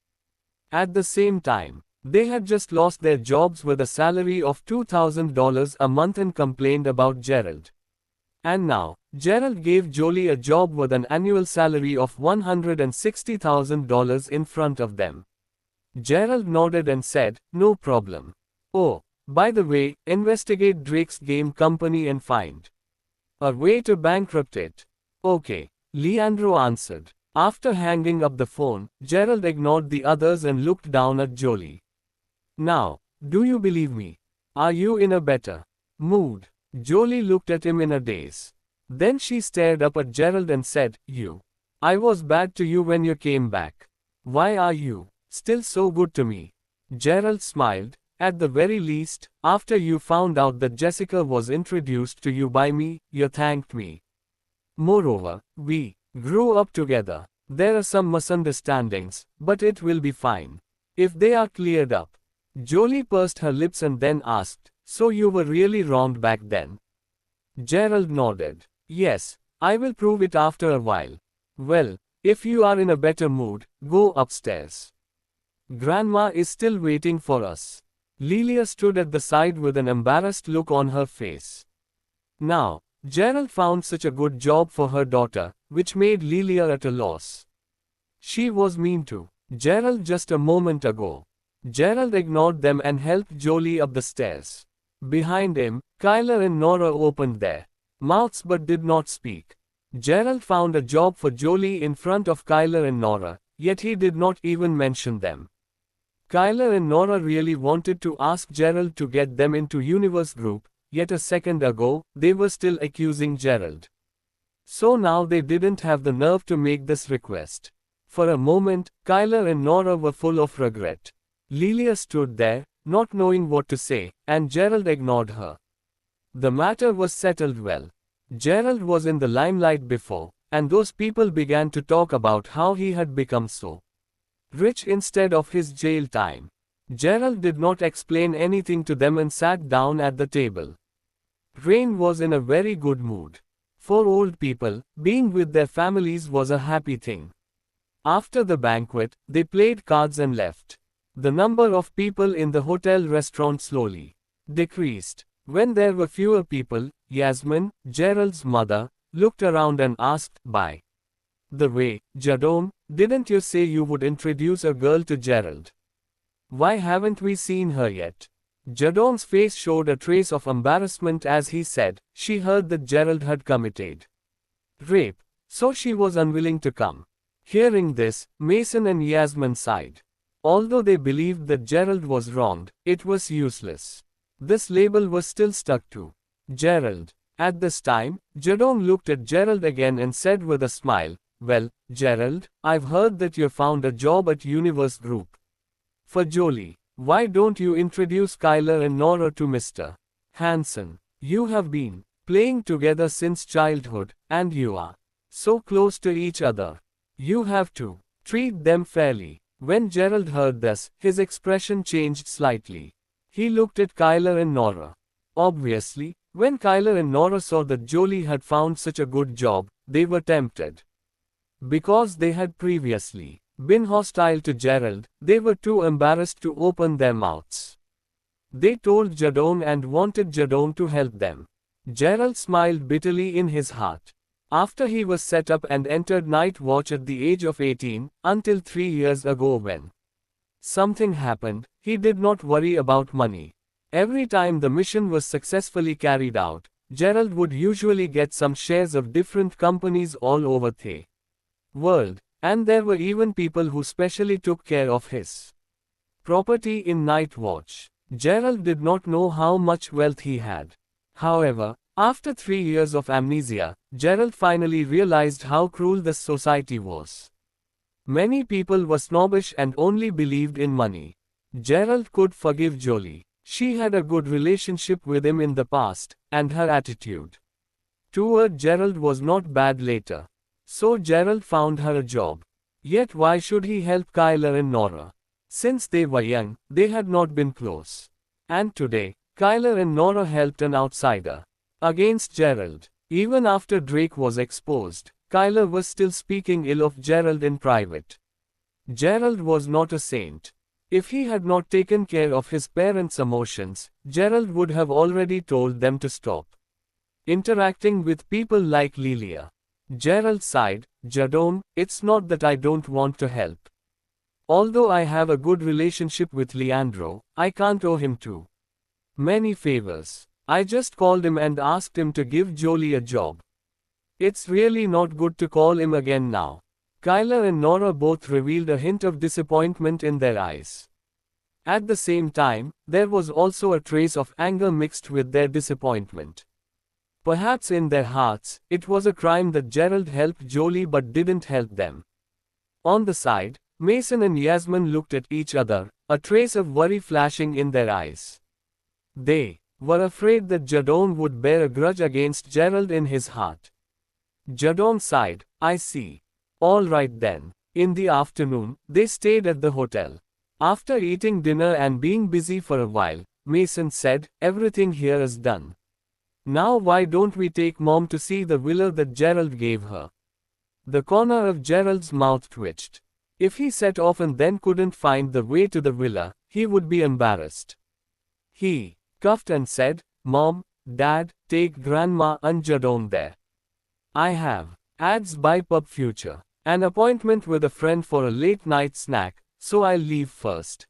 At the same time, they had just lost their jobs with a salary of $2,000 a month and complained about Gerald. And now, Gerald gave Jolie a job with an annual salary of $160,000 in front of them. Gerald nodded and said, no problem. Oh, by the way, investigate Drake's game company and find a way to bankrupt it. Okay, Leandro answered. After hanging up the phone, Gerald ignored the others and looked down at Jolie. Now, do you believe me? Are you in a better mood? Jolie looked at him in a daze. Then she stared up at Gerald and said, I was bad to you when you came back. Why are you still so good to me? Gerald smiled. At the very least, after you found out that Jessica was introduced to you by me, you thanked me. Moreover, we grew up together. There are some misunderstandings, but it will be fine if they are cleared up. Jolie pursed her lips and then asked, so you were really wronged back then? Gerald nodded. Yes, I will prove it after a while. Well, if you are in a better mood, go upstairs. Grandma is still waiting for us. Lilia stood at the side with an embarrassed look on her face. Now, Gerald found such a good job for her daughter, which made Lilia at a loss. She was mean to Gerald just a moment ago. Gerald ignored them and helped Jolie up the stairs. Behind him, Kyler and Nora opened their mouths but did not speak. Gerald found a job for Jolie in front of Kyler and Nora, yet he did not even mention them. Kyler and Nora really wanted to ask Gerald to get them into Universe Group, yet a second ago, they were still accusing Gerald. So now they didn't have the nerve to make this request. For a moment, Kyler and Nora were full of regret. Lilia stood there, not knowing what to say, and Gerald ignored her. The matter was settled well. Gerald was in the limelight before, and those people began to talk about how he had become so rich instead of his jail time. Gerald did not explain anything to them and sat down at the table. Rain was in a very good mood. For old people, being with their families was a happy thing. After the banquet, they played cards and left. The number of people in the hotel restaurant slowly decreased. When there were fewer people, Yasmin, Gerald's mother, looked around and asked, by the way, Jadon, didn't you say you would introduce a girl to Gerald? Why haven't we seen her yet? Jadon's face showed a trace of embarrassment as he said, she heard that Gerald had committed rape, so she was unwilling to come. Hearing this, Mason and Yasmin sighed. Although they believed that Gerald was wronged, it was useless. This label was still stuck to Gerald. At this time, Jadon looked at Gerald again and said with a smile, well, Gerald, I've heard that you found a job at Universe Group. For Jolie, why don't you introduce Kyler and Nora to Mr. Hanson? You have been playing together since childhood, and you are so close to each other. You have to treat them fairly. When Gerald heard this, his expression changed slightly. He looked at Kyler and Nora. Obviously, when Kyler and Nora saw that Jolie had found such a good job, they were tempted. Because they had previously been hostile to Gerald, they were too embarrassed to open their mouths. They told Jadon and wanted Jadon to help them. Gerald smiled bitterly in his heart. After he was set up and entered night watch at the age of 18, until 3 years ago when something happened, he did not worry about money. Every time the mission was successfully carried out, Gerald would usually get some shares of different companies all over the world, and there were even people who specially took care of his property in night watch. Gerald did not know how much wealth he had. However, after 3 years of amnesia, Gerald finally realized how cruel this society was. Many people were snobbish and only believed in money. Gerald could forgive Jolie. She had a good relationship with him in the past, and her attitude toward Gerald was not bad later. So Gerald found her a job. Yet why should he help Kyler and Nora? Since they were young, they had not been close. And today, Kyler and Nora helped an outsider against Gerald. Even after Drake was exposed, Kyler was still speaking ill of Gerald in private. Gerald was not a saint. If he had not taken care of his parents' emotions, Gerald would have already told them to stop interacting with people like Lilia. Gerald sighed, Jadon, it's not that I don't want to help. Although I have a good relationship with Leandro, I can't owe him too many favors. I just called him and asked him to give Jolie a job. It's really not good to call him again now. Kyler and Nora both revealed a hint of disappointment in their eyes. At the same time, there was also a trace of anger mixed with their disappointment. Perhaps in their hearts, it was a crime that Gerald helped Jolie but didn't help them. On the side, Mason and Yasmin looked at each other, a trace of worry flashing in their eyes. They were afraid that Jadon would bear a grudge against Gerald in his heart. Jadon sighed, I see. All right then. In the afternoon, they stayed at the hotel. After eating dinner and being busy for a while, Mason said, everything here is done. Now why don't we take Mom to see the villa that Gerald gave her? The corner of Gerald's mouth twitched. If he set off and then couldn't find the way to the villa, he would be embarrassed. He coughed and said, Mom, Dad, take Grandma and Jadon there. I have ads by Pub Future. An appointment with a friend for a late night snack, so I'll leave first.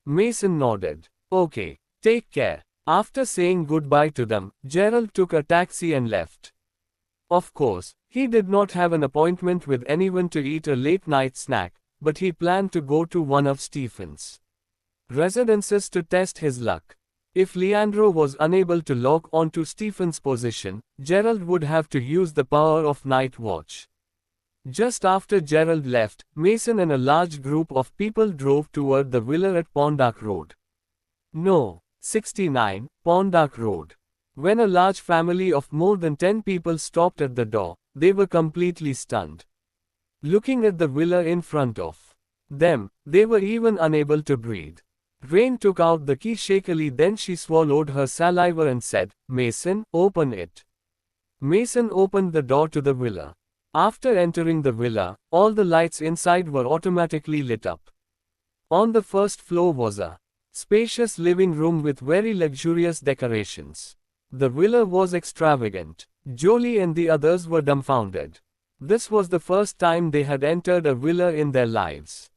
Mason nodded. Okay, take care. After saying goodbye to them, Gerald took a taxi and left. Of course, he did not have an appointment with anyone to eat a late night snack, but he planned to go to one of Stephen's residences to test his luck. If Leandro was unable to lock onto Stephen's position, Gerald would have to use the power of night watch. Just after Gerald left, Mason and a large group of people drove toward the villa at Pondak Road. No, 69, Pondak Road. When a large family of more than 10 people stopped at the door, they were completely stunned. Looking at the villa in front of them, they were even unable to breathe. Rain took out the key shakily, then she swallowed her saliva and said, Mason, open it. Mason opened the door to the villa. After entering the villa, all the lights inside were automatically lit up. On the first floor was a spacious living room with very luxurious decorations. The villa was extravagant. Jolie and the others were dumbfounded. This was the first time they had entered a villa in their lives.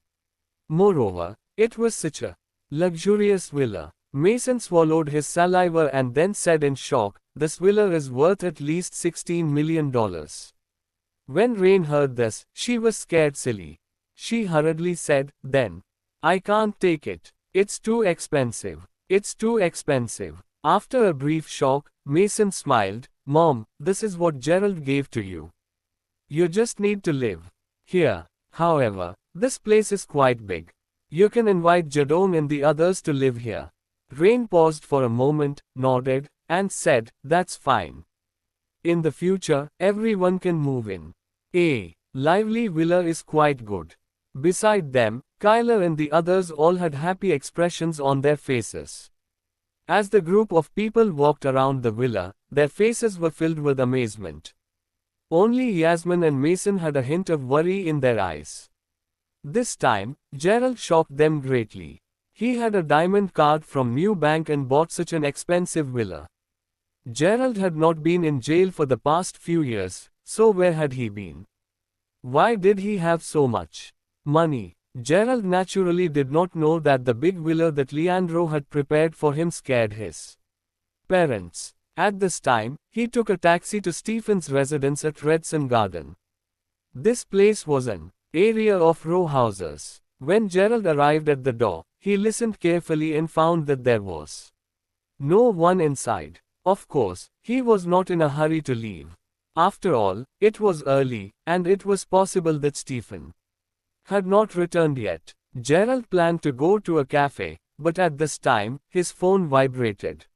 Moreover, it was such a luxurious villa. Mason swallowed his saliva and then said in shock, this villa is worth at least $16 million. When Rain heard this, she was scared silly. She hurriedly said, then, I can't take it. It's too expensive. It's too expensive. After a brief shock, Mason smiled, Mom, this is what Gerald gave to you. You just need to live here. However, this place is quite big. You can invite Jadon and the others to live here. Rain paused for a moment, nodded, and said, that's fine. In the future, everyone can move in. A lively villa is quite good. Beside them, Kyler and the others all had happy expressions on their faces. As the group of people walked around the villa, their faces were filled with amazement. Only Yasmin and Mason had a hint of worry in their eyes. This time, Gerald shocked them greatly. He had a diamond card from New Bank and bought such an expensive villa. Gerald had not been in jail for the past few years, so where had he been? Why did he have so much money? Gerald naturally did not know that the big villa that Leandro had prepared for him scared his parents. At this time, he took a taxi to Stephen's residence at Redson Garden. This place was an area of row houses. When Gerald arrived at the door, he listened carefully and found that there was no one inside. Of course, he was not in a hurry to leave. After all, it was early, and it was possible that Stephen had not returned yet. Gerald planned to go to a cafe, but at this time, his phone vibrated.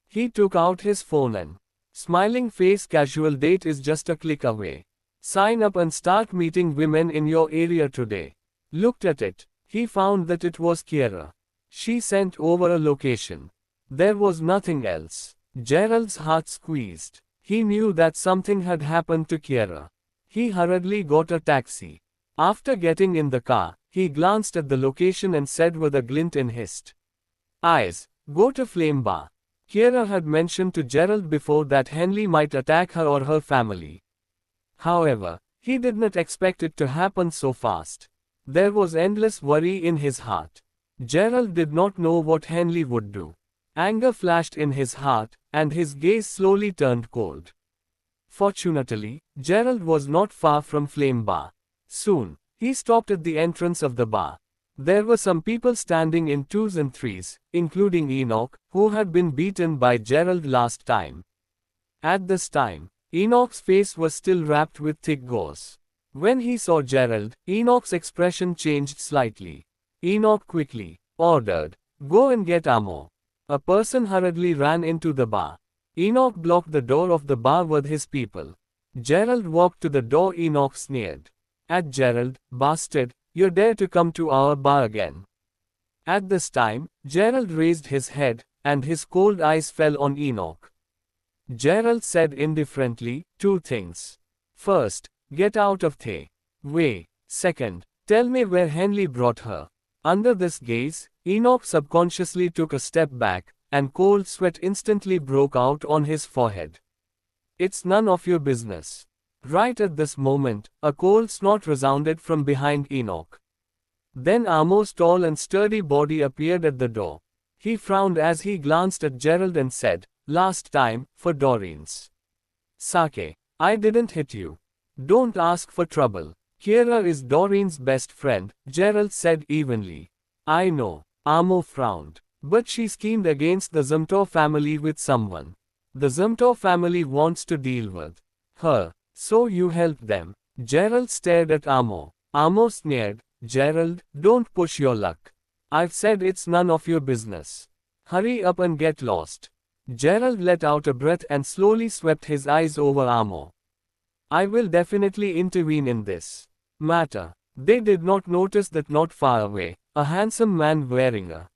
He took out his phone and, smiling face, casual date is just a click away. Sign up and start meeting women in your area today. Looked at it. He found that it was Kiera. She sent over a location. There was nothing else. Gerald's heart squeezed. He knew that something had happened to Kiera. He hurriedly got a taxi. After getting in the car, he glanced at the location and said with a glint in his eyes, "Go to Flame Bar." Kiera had mentioned to Gerald before that Henley might attack her or her family. However, he did not expect it to happen so fast. There was endless worry in his heart. Gerald did not know what Henley would do. Anger flashed in his heart, and his gaze slowly turned cold. Fortunately, Gerald was not far from Flame Bar. Soon, he stopped at the entrance of the bar. There were some people standing in twos and threes, including Enoch, who had been beaten by Gerald last time. At this time, Enoch's face was still wrapped with thick gauze. When he saw Gerald, Enoch's expression changed slightly. Enoch quickly ordered, "Go and get ammo." A person hurriedly ran into the bar. Enoch blocked the door of the bar with his people. Gerald walked to the door. Enoch sneered at Gerald, "Bastard, you dare to come to our bar again." At this time, Gerald raised his head, and his cold eyes fell on Enoch. Gerald said indifferently, "Two things. First, get out of the way. Second, tell me where Henley brought her." Under this gaze, Enoch subconsciously took a step back, and cold sweat instantly broke out on his forehead. "It's none of your business." Right at this moment, a cold snort resounded from behind Enoch. Then Amo's tall and sturdy body appeared at the door. He frowned as he glanced at Gerald and said, "Last time, for Doreen's sake, I didn't hit you. Don't ask for trouble. Kiera is Doreen's best friend," Gerald said evenly. "I know." Amo frowned. "But she schemed against the Zumtor family with someone. The Zumtor family wants to deal with her. So you helped them." Gerald stared at Amo. Amo sneered, "Gerald, don't push your luck. I've said it's none of your business. Hurry up and get lost." Gerald let out a breath and slowly swept his eyes over Amo. "I will definitely intervene in this matter." They did not notice that not far away, a handsome man wearing a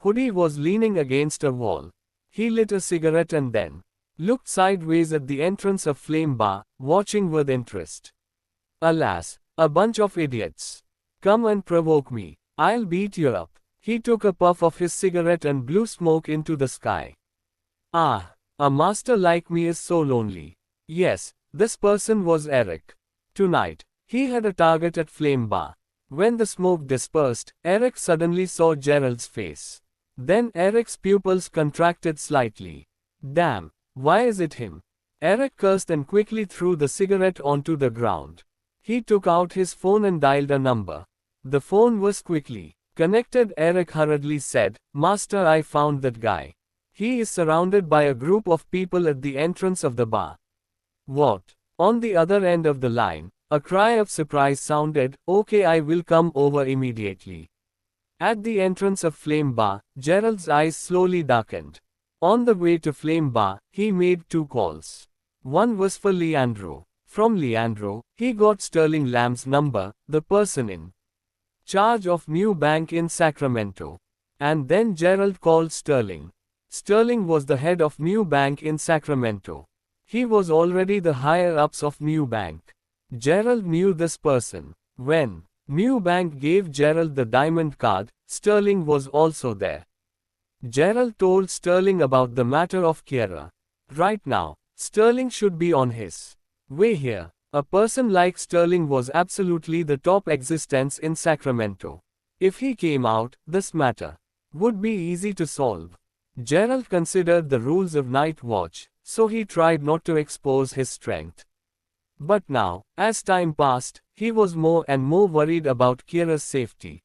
hoodie was leaning against a wall. He lit a cigarette and then looked sideways at the entrance of Flame Bar, watching with interest. "Alas, a bunch of idiots. Come and provoke me. I'll beat you up." He took a puff of his cigarette and blew smoke into the sky. "Ah, a master like me is so lonely." Yes, this person was Eric. Tonight, he had a target at Flame Bar. When the smoke dispersed, Eric suddenly saw Gerald's face. Then Eric's pupils contracted slightly. "Damn, why is it him?" Eric cursed and quickly threw the cigarette onto the ground. He took out his phone and dialed a number. The phone was quickly connected. Eric hurriedly said, "Master, I found that guy. He is surrounded by a group of people at the entrance of the bar." "What?" On the other end of the line, a cry of surprise sounded. "Okay, I will come over immediately." At the entrance of Flame Bar, Gerald's eyes slowly darkened. On the way to Flame Bar, he made 2 calls. One was for Leandro. From Leandro, he got Sterling Lamb's number, the person in charge of new bank in Sacramento. And then Gerald called Sterling. Sterling was the head of new bank in Sacramento. He was already the higher-ups of new bank. Gerald knew this person. When new bank gave Gerald the diamond card, Sterling was also there. Gerald told Sterling about the matter of Kiera. Right now, Sterling should be on his way here. A person like Sterling was absolutely the top existence in Sacramento. If he came out, this matter would be easy to solve. Gerald considered the rules of night watch, so he tried not to expose his strength. But now, as time passed, he was more and more worried about Kira's safety.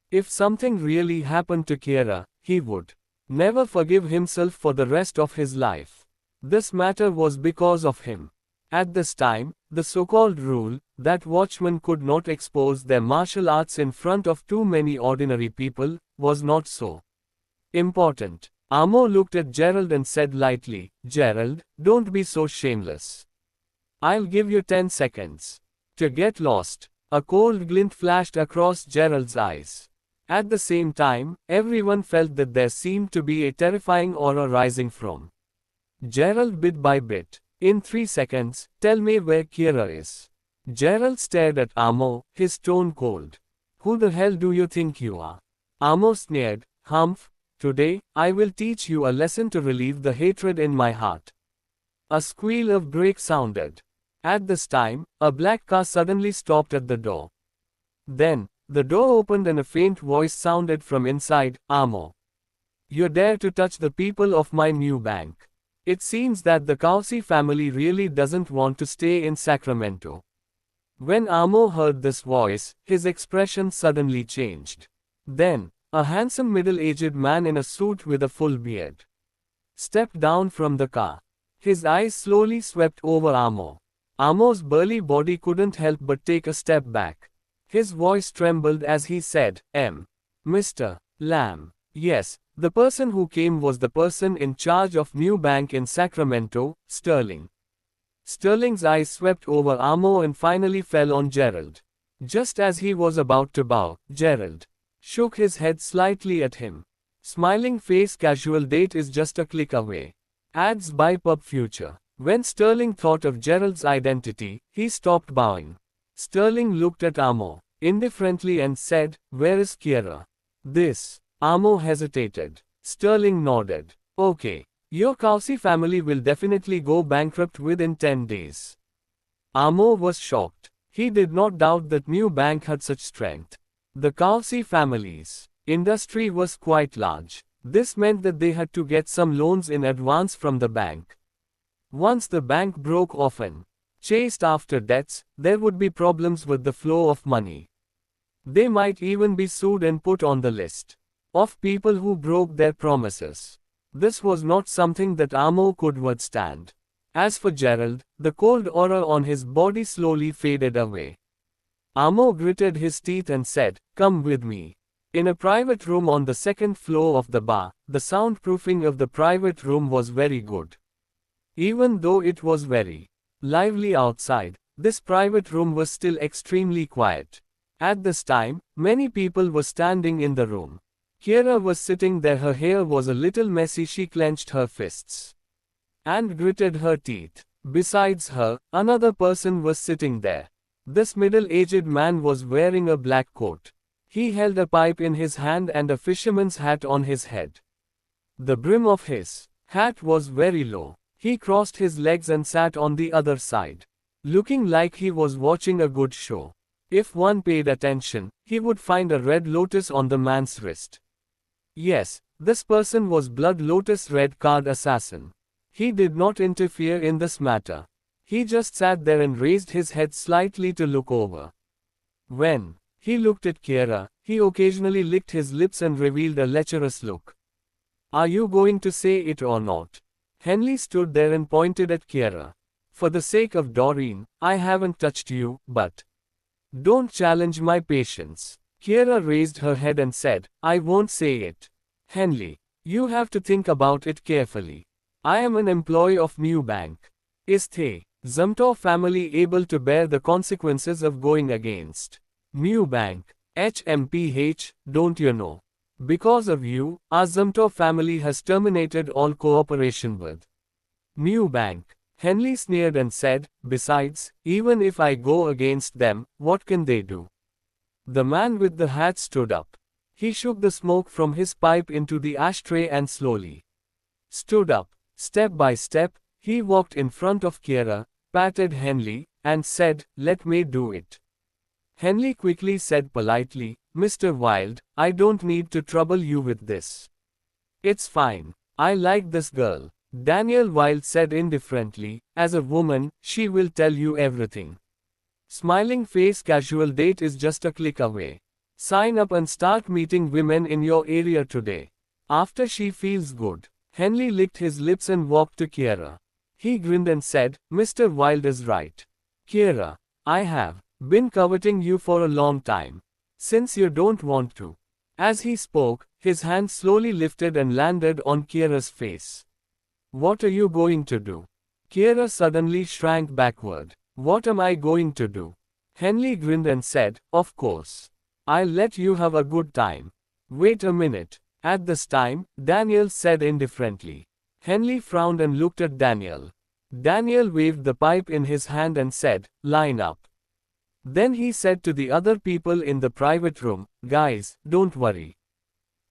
If something really happened to Kira, he would never forgive himself for the rest of his life. This matter was because of him. At this time, the so-called rule that watchmen could not expose their martial arts in front of too many ordinary people was not so important. Amo looked at Gerald and said lightly, "Gerald, don't be so shameless. I'll give you 10 seconds to get lost." A cold glint flashed across Gerald's eyes. At the same time, everyone felt that there seemed to be a terrifying aura rising from Gerald bit by bit. "In 3 seconds, tell me where Kira is." Gerald stared at Amo, his tone cold. "Who the hell do you think you are?" Amo sneered, "Humph, today, I will teach you a lesson to relieve the hatred in my heart." A squeal of brake sounded. At this time, a black car suddenly stopped at the door. Then, the door opened and a faint voice sounded from inside, "Amo, you dare to touch the people of my new bank. It seems that the Kelsey family really doesn't want to stay in Sacramento." When Amo heard this voice, his expression suddenly changed. Then, a handsome middle-aged man in a suit with a full beard stepped down from the car. His eyes slowly swept over Amo. Amo's burly body couldn't help but take a step back. His voice trembled as he said, "Mr. Lamb." Yes, the person who came was the person in charge of new bank in Sacramento, Sterling. Sterling's eyes swept over Amo and finally fell on Gerald. Just as he was about to bow, Gerald shook his head slightly at him. Smiling face, casual date is just a click away. Ads by Pub Future. When Sterling thought of Gerald's identity, he stopped bowing. Sterling looked at Amo indifferently and said, "Where is Kira?" "This." Amo hesitated. Sterling nodded. "Okay. Your Kelsey family will definitely go bankrupt within 10 days. Amo was shocked. He did not doubt that new bank had such strength. The Kelsey family's industry was quite large. This meant that they had to get some loans in advance from the bank. Once the bank broke off and chased after debts, there would be problems with the flow of money. They might even be sued and put on the list of people who broke their promises. This was not something that Amo could withstand. As for Gerald, the cold aura on his body slowly faded away. Amo gritted his teeth and said, "Come with me." In a private room on the second floor of the bar, the soundproofing of the private room was very good. Even though it was very lively outside, this private room was still extremely quiet. At this time, many people were standing in the room. Kira was sitting there, her hair was a little messy, she clenched her fists and gritted her teeth. Besides her, another person was sitting there. This middle-aged man was wearing a black coat. He held a pipe in his hand and a fisherman's hat on his head. The brim of his hat was very low. He crossed his legs and sat on the other side, looking like he was watching a good show. If one paid attention, he would find a red lotus on the man's wrist. Yes, this person was Blood Lotus Red Card Assassin. He did not interfere in this matter. He just sat there and raised his head slightly to look over. When he looked at Kira, he occasionally licked his lips and revealed a lecherous look. "Are you going to say it or not?" Henley stood there and pointed at Kira. "For the sake of Doreen, I haven't touched you, but don't challenge my patience." Kira raised her head and said, "I won't say it." "Henley, you have to think about it carefully. I am an employee of New Bank. Is the Zumthor family able to bear the consequences of going against New Bank? HMPH, don't you know? Because of you, our Zumthor family has terminated all cooperation with New Bank." Henley sneered and said, "Besides, even if I go against them, what can they do?" The man with the hat stood up. He shook the smoke from his pipe into the ashtray and slowly stood up. Step by step, he walked in front of Kiera, patted Henley, and said, "Let me do it." Henley quickly said politely, "Mr. Wilde, I don't need to trouble you with this. It's fine. I like this girl." Daniel Wilde said indifferently, "As a woman, she will tell you everything. Smiling face casual date is just a click away. Sign up and start meeting women in your area today. After she feels good." Henley licked his lips and walked to Kiera. He grinned and said, "Mr. Wilde is right. Kiera, I have been coveting you for a long time. Since you don't want to." As he spoke, his hand slowly lifted and landed on Kiera's face. "What are you going to do?" Kiera suddenly shrank backward. "What am I going to do?" Henley grinned and said, "Of course. I'll let you have a good time." "Wait a minute." At this time, Daniel said indifferently. Henley frowned and looked at Daniel. Daniel waved the pipe in his hand and said, "Line up." Then he said to the other people in the private room, "Guys, don't worry.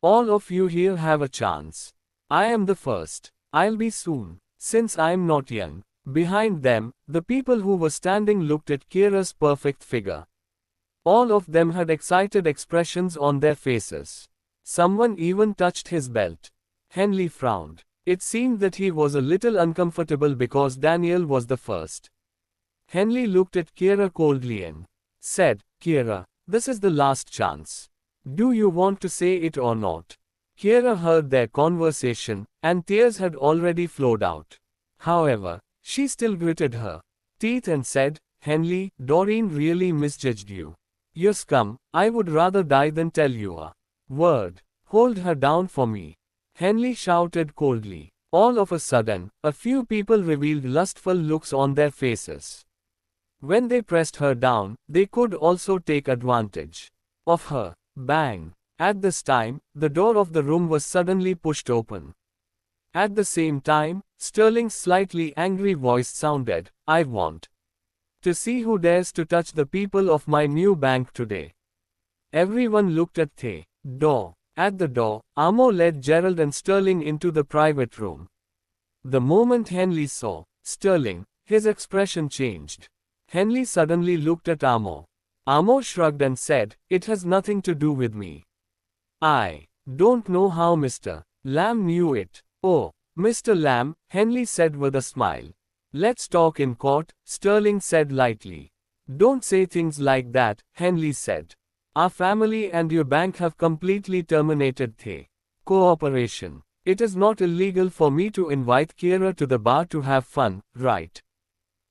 All of you here have a chance. I am the first. I'll be soon. Since I'm not young." Behind them, the people who were standing looked at Kiera's perfect figure. All of them had excited expressions on their faces. Someone even touched his belt. Henley frowned. It seemed that he was a little uncomfortable because Daniel was the first. Henley looked at Kiera coldly and said, "Kiera, this is the last chance. Do you want to say it or not?" Kiera heard their conversation, and tears had already flowed out. However, she still gritted her teeth and said, "Henley, Doreen really misjudged you. You scum, I would rather die than tell you a word. Hold her down for me." Henley shouted coldly. All of a sudden, a few people revealed lustful looks on their faces. When they pressed her down, they could also take advantage of her. Bang! At this time, the door of the room was suddenly pushed open. At the same time, Sterling's slightly angry voice sounded, "I want to see who dares to touch the people of my new bank today." Everyone looked at the door. At the door, Amo led Gerald and Sterling into the private room. The moment Henley saw Sterling, his expression changed. Henley suddenly looked at Amo. Amo shrugged and said, "It has nothing to do with me. I don't know how Mr. Lamb knew it." "Oh, Mr. Lamb," Henley said with a smile. "Let's talk in court," Sterling said lightly. "Don't say things like that," Henley said. "Our family and your bank have completely terminated the cooperation. It is not illegal for me to invite Kiera to the bar to have fun, right?"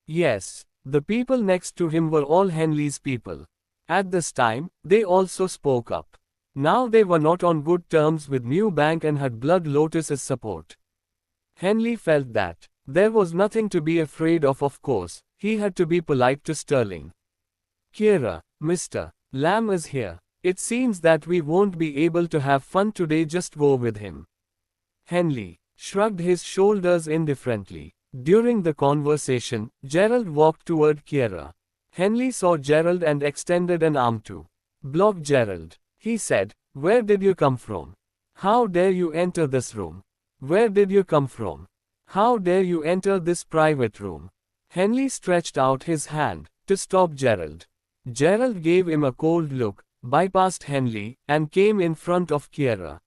Yes. The people next to him were all Henley's people. At this time, they also spoke up. Now they were not on good terms with New Bank and had Blood Lotus's support. Henley felt that there was nothing to be afraid of course, he had to be polite to Sterling. "Kiera, Mr. Lamb is here. It seems that we won't be able to have fun today, just go with him." Henley shrugged his shoulders indifferently. During the conversation, Gerald walked toward Kiera. Henley saw Gerald and extended an arm to block Gerald. He said, "Where did you come from? How dare you enter this room? Where did you come from? How dare you enter this private room?" Henley stretched out his hand to stop Gerald. Gerald gave him a cold look, bypassed Henley, and came in front of Kiera.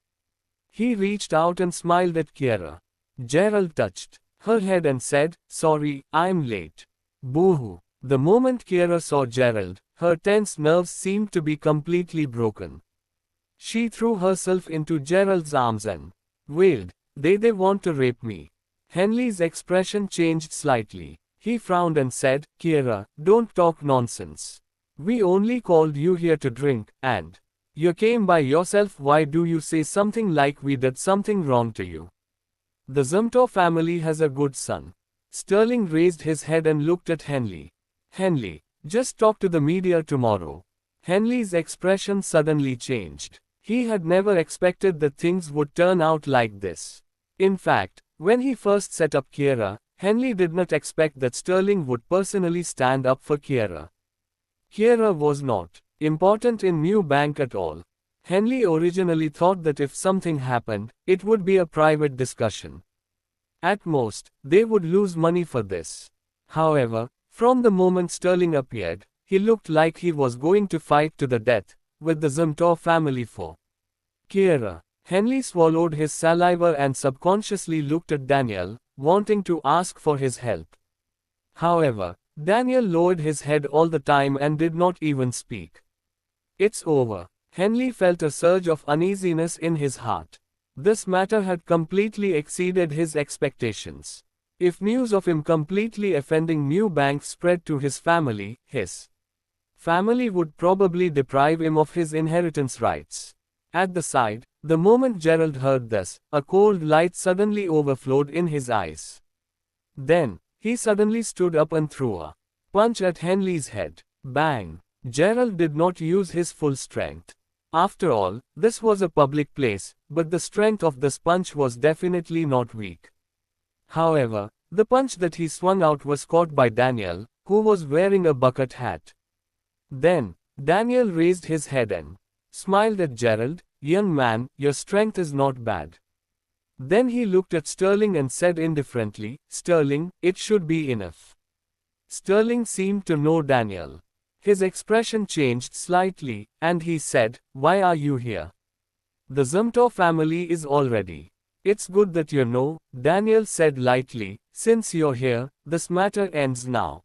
He reached out and smiled at Kiera. Gerald touched her head and said, "Sorry, I'm late." Boo-hoo. The moment Kiera saw Gerald, her tense nerves seemed to be completely broken. She threw herself into Gerald's arms and wailed, They want to rape me." Henley's expression changed slightly. He frowned and said, "Kiera, don't talk nonsense. We only called you here to drink, and you came by yourself. Why do you say something like we did something wrong to you? The Zumto family has a good son." Sterling raised his head and looked at Henley. "Henley, just talk to the media tomorrow." Henley's expression suddenly changed. He had never expected that things would turn out like this. In fact, when he first set up Kiera, Henley did not expect that Sterling would personally stand up for Kiera. Kiera was not important in New Bank at all. Henley originally thought that if something happened, it would be a private discussion. At most, they would lose money for this. However, from the moment Sterling appeared, he looked like he was going to fight to the death with the Zumthor family for Kira. Henley swallowed his saliva and subconsciously looked at Daniel, wanting to ask for his help. However, Daniel lowered his head all the time and did not even speak. It's over. Henley felt a surge of uneasiness in his heart. This matter had completely exceeded his expectations. If news of him completely offending Newbank spread to his family would probably deprive him of his inheritance rights. At the side, the moment Gerald heard this, a cold light suddenly overflowed in his eyes. Then, he suddenly stood up and threw a punch at Henley's head. Bang! Gerald did not use his full strength. After all, this was a public place, but the strength of this punch was definitely not weak. However, the punch that he swung out was caught by Daniel, who was wearing a bucket hat. Then, Daniel raised his head and smiled at Gerald. "Young man, your strength is not bad." Then he looked at Sterling and said indifferently, "Sterling, it should be enough." Sterling seemed to know Daniel. His expression changed slightly, and he said, "Why are you here?" "The Zumthor family is already." "It's good that you know," Daniel said lightly. "Since you're here, this matter ends now.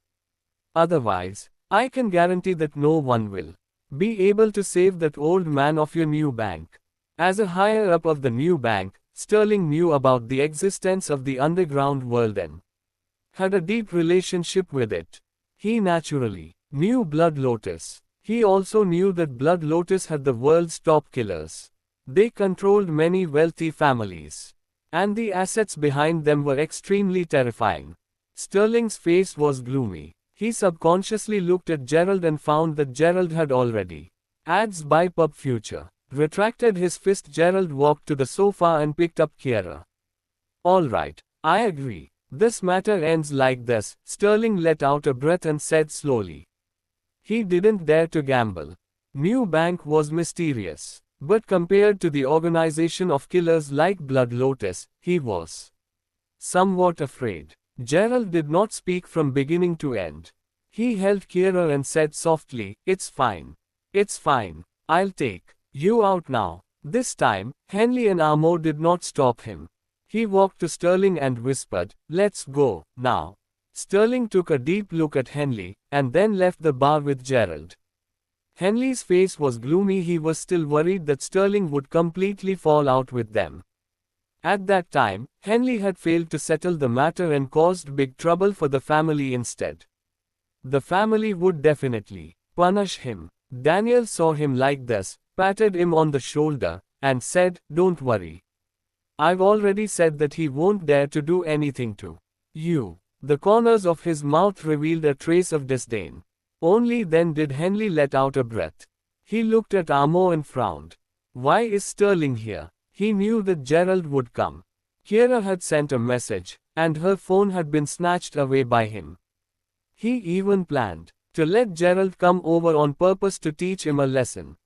Otherwise, I can guarantee that no one will be able to save that old man of your new bank." As a higher up of the new bank, Sterling knew about the existence of the underground world and had a deep relationship with it. He naturally knew Blood Lotus. He also knew that Blood Lotus had the world's top killers. They controlled many wealthy families, and the assets behind them were extremely terrifying. Sterling's face was gloomy. He subconsciously looked at Gerald and found that Gerald had already ads by Pub Future. Retracted his fist. Gerald walked to the sofa and picked up Kira. "All right, I agree. This matter ends like this." Sterling let out a breath and said slowly. He didn't dare to gamble. Newbank was mysterious, but compared to the organization of killers like Blood Lotus, he was somewhat afraid. Gerald did not speak from beginning to end. He held Kira and said softly, "It's fine. It's fine. I'll take you out now." This time, Henley and Amo did not stop him. He walked to Sterling and whispered, "Let's go, now." Sterling took a deep look at Henley, and then left the bar with Gerald. Henley's face was gloomy. He was still worried that Sterling would completely fall out with them. At that time, Henley had failed to settle the matter and caused big trouble for the family instead. The family would definitely punish him. Daniel saw him like this, patted him on the shoulder, and said, "Don't worry. I've already said that he won't dare to do anything to you." The corners of his mouth revealed a trace of disdain. Only then did Henley let out a breath. He looked at Amo and frowned. Why is Sterling here? He knew that Gerald would come. Kira had sent a message, and her phone had been snatched away by him. He even planned to let Gerald come over on purpose to teach him a lesson.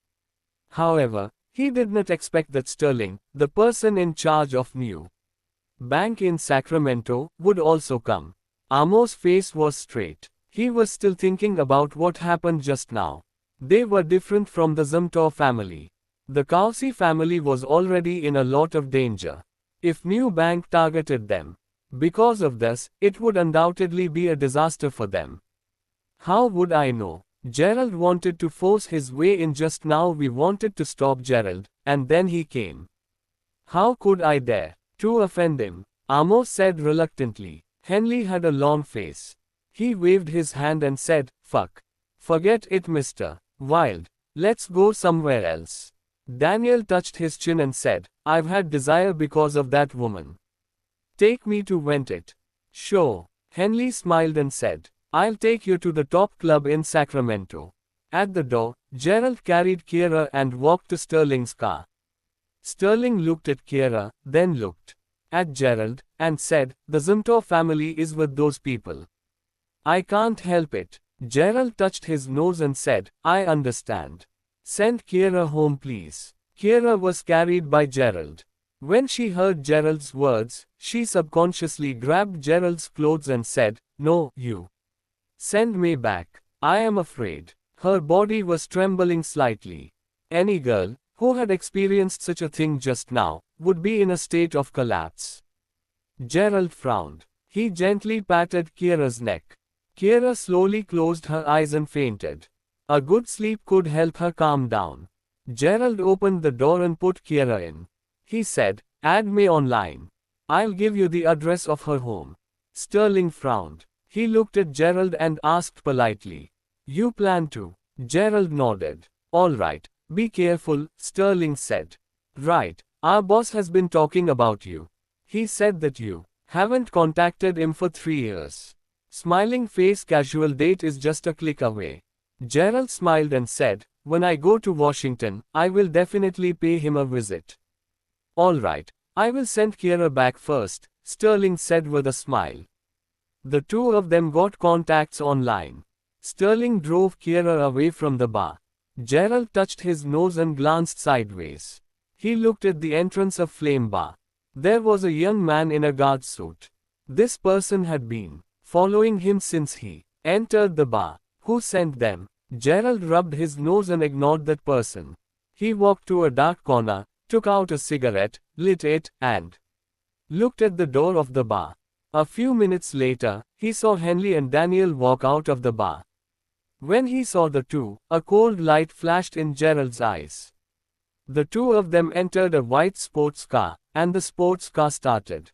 However, he did not expect that Sterling, the person in charge of New Bank in Sacramento, would also come. Amo's face was straight. He was still thinking about what happened just now. They were different from the Zumthor family. The Kelsey family was already in a lot of danger. If New Bank targeted them because of this, it would undoubtedly be a disaster for them. How would I know? Gerald wanted to force his way in just now. We wanted to stop Gerald, and then he came. How could I dare to offend him? Amo said reluctantly. Henley had a long face. He waved his hand and said, "Fuck. Forget it, Mr. Wild. Let's go somewhere else." Daniel touched his chin and said, "I've had desire because of that woman. Take me to vent it." "Sure." Henley smiled and said, "I'll take you to the top club in Sacramento." At the door, Gerald carried Kira and walked to Sterling's car. Sterling looked at Kira, then looked at Gerald, and said, "The Zumthor family is with those people. I can't help it." Gerald touched his nose and said, "I understand. Send Kira home, please." Kira was carried by Gerald. When she heard Gerald's words, she subconsciously grabbed Gerald's clothes and said, "No, you. Send me back. I am afraid." Her body was trembling slightly. Any girl, who had experienced such a thing just now, would be in a state of collapse. Gerald frowned. He gently patted Kiera's neck. Kiera slowly closed her eyes and fainted. A good sleep could help her calm down. Gerald opened the door and put Kiera in. He said, "Add me online. I'll give you the address of her home." Sterling frowned. He looked at Gerald and asked politely, "You plan to?" Gerald nodded. "All right, be careful," Sterling said. "Right, our boss has been talking about you. He said that you haven't contacted him for 3 years. Smiling face casual date is just a click away." Gerald smiled and said, "When I go to Washington, I will definitely pay him a visit." "All right, I will send Kiera back first," Sterling said with a smile. The two of them got contacts online. Sterling drove Kiera away from the bar. Gerald touched his nose and glanced sideways. He looked at the entrance of Flame Bar. There was a young man in a guard suit. This person had been following him since he entered the bar. Who sent them? Gerald rubbed his nose and ignored that person. He walked to a dark corner, took out a cigarette, lit it, and looked at the door of the bar. A few minutes later, he saw Henley and Daniel walk out of the bar. When he saw the two, a cold light flashed in Gerald's eyes. The two of them entered a white sports car, and the sports car started.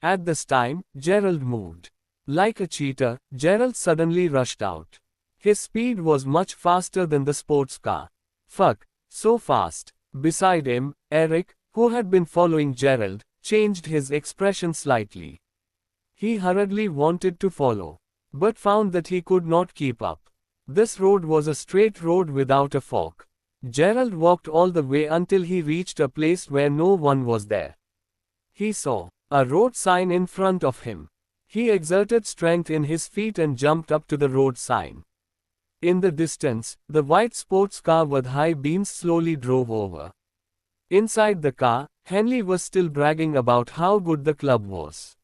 At this time, Gerald moved. Like a cheetah, Gerald suddenly rushed out. His speed was much faster than the sports car. Fuck, so fast. Beside him, Eric, who had been following Gerald, changed his expression slightly. He hurriedly wanted to follow, but found that he could not keep up. This road was a straight road without a fork. Gerald walked all the way until he reached a place where no one was there. He saw a road sign in front of him. He exerted strength in his feet and jumped up to the road sign. In the distance, the white sports car with high beams slowly drove over. Inside the car, Henley was still bragging about how good the club was.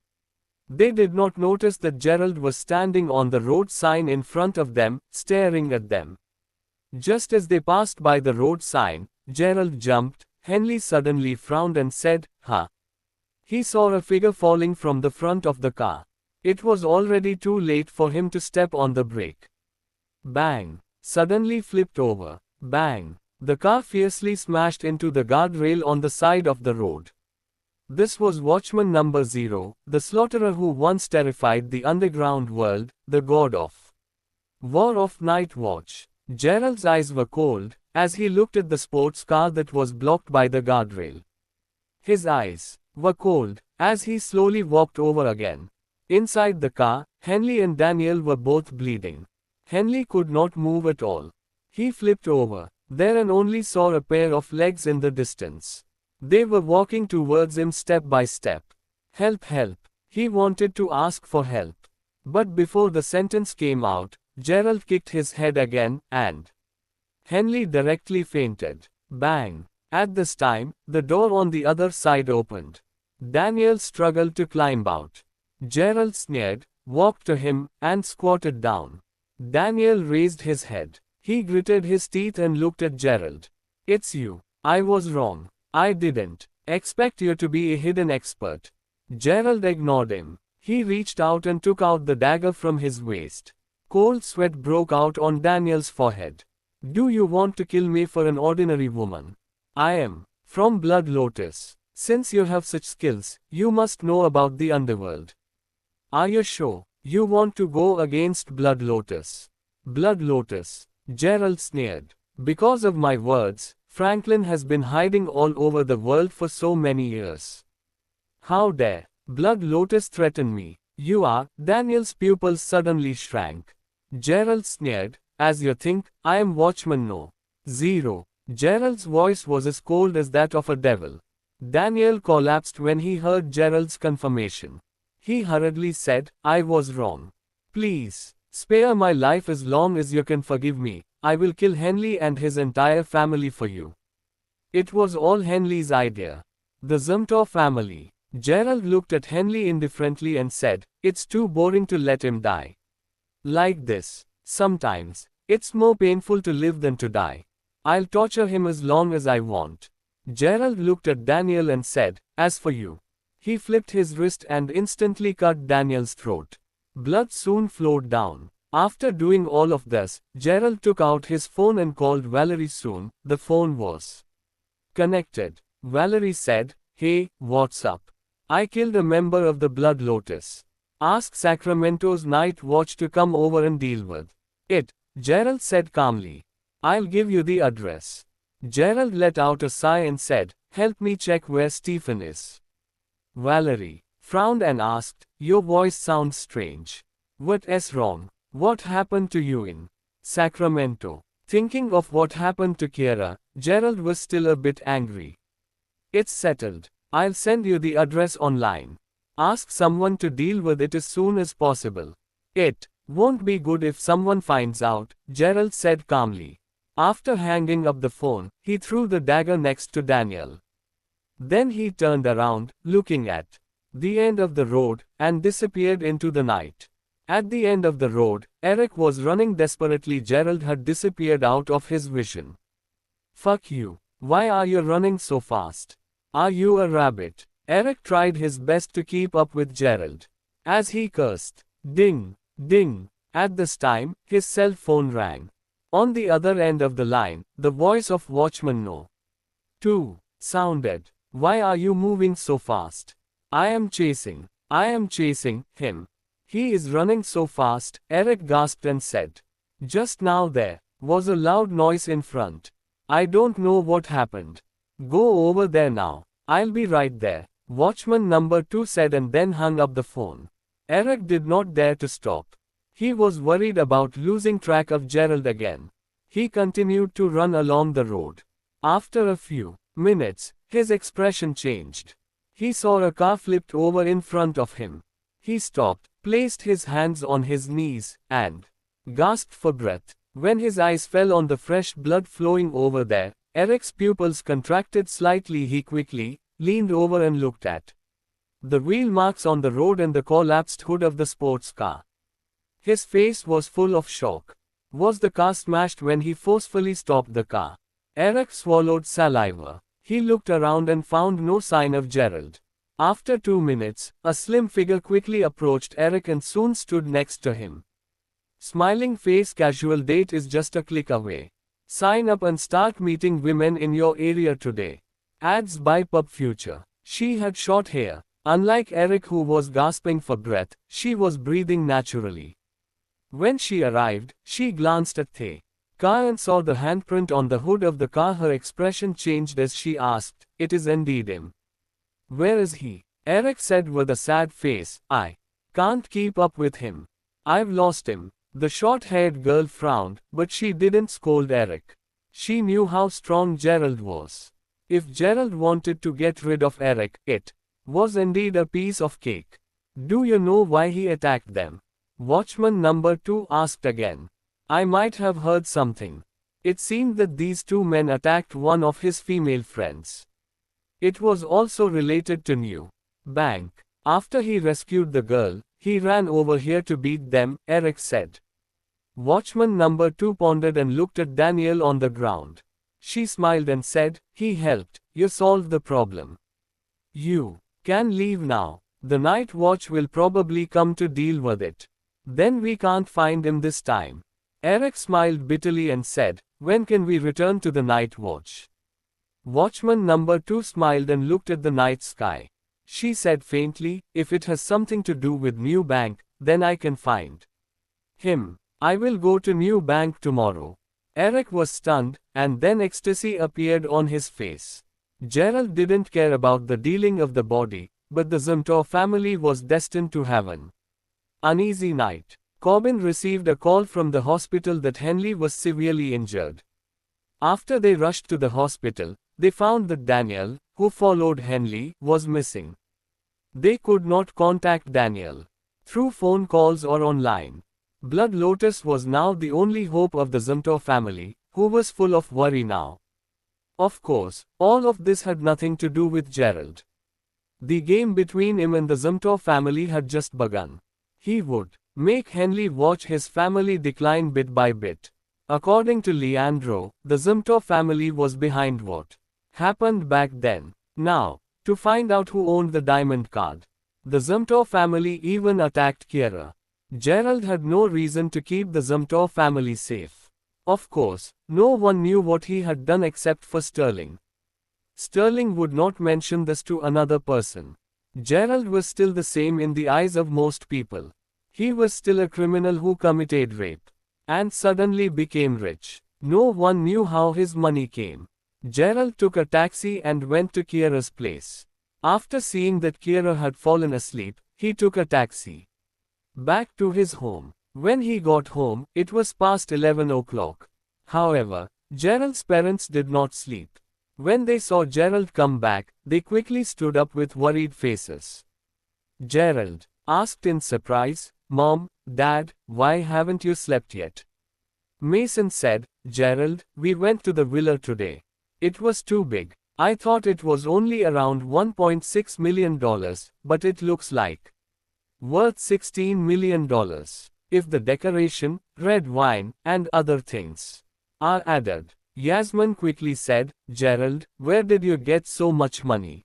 They did not notice that Gerald was standing on the road sign in front of them, staring at them. Just as they passed by the road sign, Gerald jumped. Henley suddenly frowned and said, "Huh." He saw a figure falling from the front of the car. It was already too late for him to step on the brake. Bang! Suddenly flipped over. Bang! The car fiercely smashed into the guardrail on the side of the road. This was Watchman number 0, the slaughterer who once terrified the underground world, the god of war of night watch. Gerald's eyes were cold, as he looked at the sports car that was blocked by the guardrail. His eyes were cold, as he slowly walked over again. Inside the car, Henley and Daniel were both bleeding. Henley could not move at all. He flipped over, there and only saw a pair of legs in the distance. They were walking towards him step by step. "Help, help." He wanted to ask for help. But before the sentence came out, Gerald kicked his head again, and Henley directly fainted. Bang! At this time, the door on the other side opened. Daniel struggled to climb out. Gerald sneered, walked to him, and squatted down. Daniel raised his head. He gritted his teeth and looked at Gerald. "It's you. I was wrong. I didn't expect you to be a hidden expert." Gerald ignored him. He reached out and took out the dagger from his waist. Cold sweat broke out on Daniel's forehead. "Do you want to kill me for an ordinary woman? I am from Blood Lotus. Since you have such skills, you must know about the underworld. Are you sure you want to go against Blood Lotus?" "Blood Lotus," Gerald sneered. "Because of my words, Franklin has been hiding all over the world for so many years. How dare Blood Lotus threaten me? You are." Daniel's pupils suddenly shrank. Gerald sneered, "As you think, I am Watchman No. 0. Gerald's voice was as cold as that of a devil. Daniel collapsed when he heard Gerald's confirmation. He hurriedly said, "I was wrong. Please, spare my life as long as you can forgive me. I will kill Henley and his entire family for you." It was all Henley's idea. The Zumthor family. Gerald looked at Henley indifferently and said, "It's too boring to let him die like this. Sometimes, it's more painful to live than to die. I'll torture him as long as I want." Gerald looked at Daniel and said, "As for you." He flipped his wrist and instantly cut Daniel's throat. Blood soon flowed down. After doing all of this, Gerald took out his phone and called Valerie. Soon, the phone was connected. Valerie said, "Hey, what's up? I killed a member of the Blood Lotus. Ask Sacramento's night watch to come over and deal with it," Gerald said calmly. "I'll give you the address." Gerald let out a sigh and said, "Help me check where Stephen is." Valerie frowned and asked, "Your voice sounds strange. What's wrong? What happened to you in Sacramento?" Thinking of what happened to Kiera, Gerald was still a bit angry. "It's settled. I'll send you the address online. Ask someone to deal with it as soon as possible." "It won't be good if someone finds out," Gerald said calmly. After hanging up the phone, he threw the dagger next to Daniel. Then he turned around, looking at the end of the road, and disappeared into the night. At the end of the road, Eric was running desperately. Gerald had disappeared out of his vision. "Fuck you. Why are you running so fast? Are you a rabbit?" Eric tried his best to keep up with Gerald as he cursed. Ding, ding. At this time, his cell phone rang. On the other end of the line, the voice of Watchman No. 2 sounded. "Why are you moving so fast?" I am chasing him. "He is running so fast," Eric gasped and said. "Just now there was a loud noise in front. I don't know what happened. Go over there now. I'll be right there," Watchman number 2 said and then hung up the phone. Eric did not dare to stop. He was worried about losing track of Gerald again. He continued to run along the road. After a few minutes, his expression changed. He saw a car flipped over in front of him. He stopped, placed his hands on his knees, and gasped for breath. When his eyes fell on the fresh blood flowing over there, Eric's pupils contracted slightly. He quickly leaned over and looked at the wheel marks on the road and the collapsed hood of the sports car. His face was full of shock. Was the car smashed when he forcefully stopped the car? Eric swallowed saliva. He looked around and found no sign of Gerald. After 2 minutes, a slim figure quickly approached Eric and soon stood next to him. Smiling face. "Casual date is just a click away. Sign up and start meeting women in your area today. Ads by Pub Future." She had short hair. Unlike Eric, who was gasping for breath, she was breathing naturally. When she arrived, she glanced at the car and saw the handprint on the hood of the car. Her expression changed as she asked, "It is indeed him. Where is he?" Eric said with a sad face, "I can't keep up with him. I've lost him." The short-haired girl frowned, but she didn't scold Eric. She knew how strong Gerald was. If Gerald wanted to get rid of Eric, it was indeed a piece of cake. "Do you know why he attacked them?" Watchman number 2 asked again. "I might have heard something. It seemed that these 2 men attacked one of his female friends. It was also related to New Bank. After he rescued the girl, he ran over here to beat them," Eric said. Watchman number 2 pondered and looked at Danielle on the ground. She smiled and said, "He helped. You solved the problem. You can leave now. The night watch will probably come to deal with it. Then we can't find him this time." Eric smiled bitterly and said, "When can we return to the night watch?" Watchman number 2 smiled and looked at the night sky. She said faintly, "If it has something to do with New Bank, then I can find him. I will go to New Bank tomorrow." Eric was stunned, and then ecstasy appeared on his face. Gerald didn't care about the dealing of the body, but the Zumthor family was destined to have an uneasy night. Corbin received a call from the hospital that Henley was severely injured. After they rushed to the hospital, they found that Daniel, who followed Henley, was missing. They could not contact Daniel through phone calls or online. Blood Lotus was now the only hope of the Zumthor family, who was full of worry now. Of course, all of this had nothing to do with Gerald. The game between him and the Zumthor family had just begun. He would make Henley watch his family decline bit by bit. According to Leandro, the Zumthor family was behind what happened back then. Now, to find out who owned the diamond card. The Zumthor family even attacked Kiera. Gerald had no reason to keep the Zumthor family safe. Of course, no one knew what he had done except for Sterling. Sterling would not mention this to another person. Gerald was still the same in the eyes of most people. He was still a criminal who committed rape. And suddenly became rich. No one knew how his money came. Gerald took a taxi and went to Kiera's place. After seeing that Kiera had fallen asleep, he took a taxi back to his home. When he got home, it was past 11 o'clock. However, Gerald's parents did not sleep. When they saw Gerald come back, they quickly stood up with worried faces. Gerald asked in surprise, "Mom, Dad, why haven't you slept yet?" Mason said, "Gerald, we went to the villa today. It was too big. I thought it was only around $1.6 million, but it looks like worth $16 million. If the decoration, red wine, and other things are added." Yasmin quickly said, "Gerald, where did you get so much money?"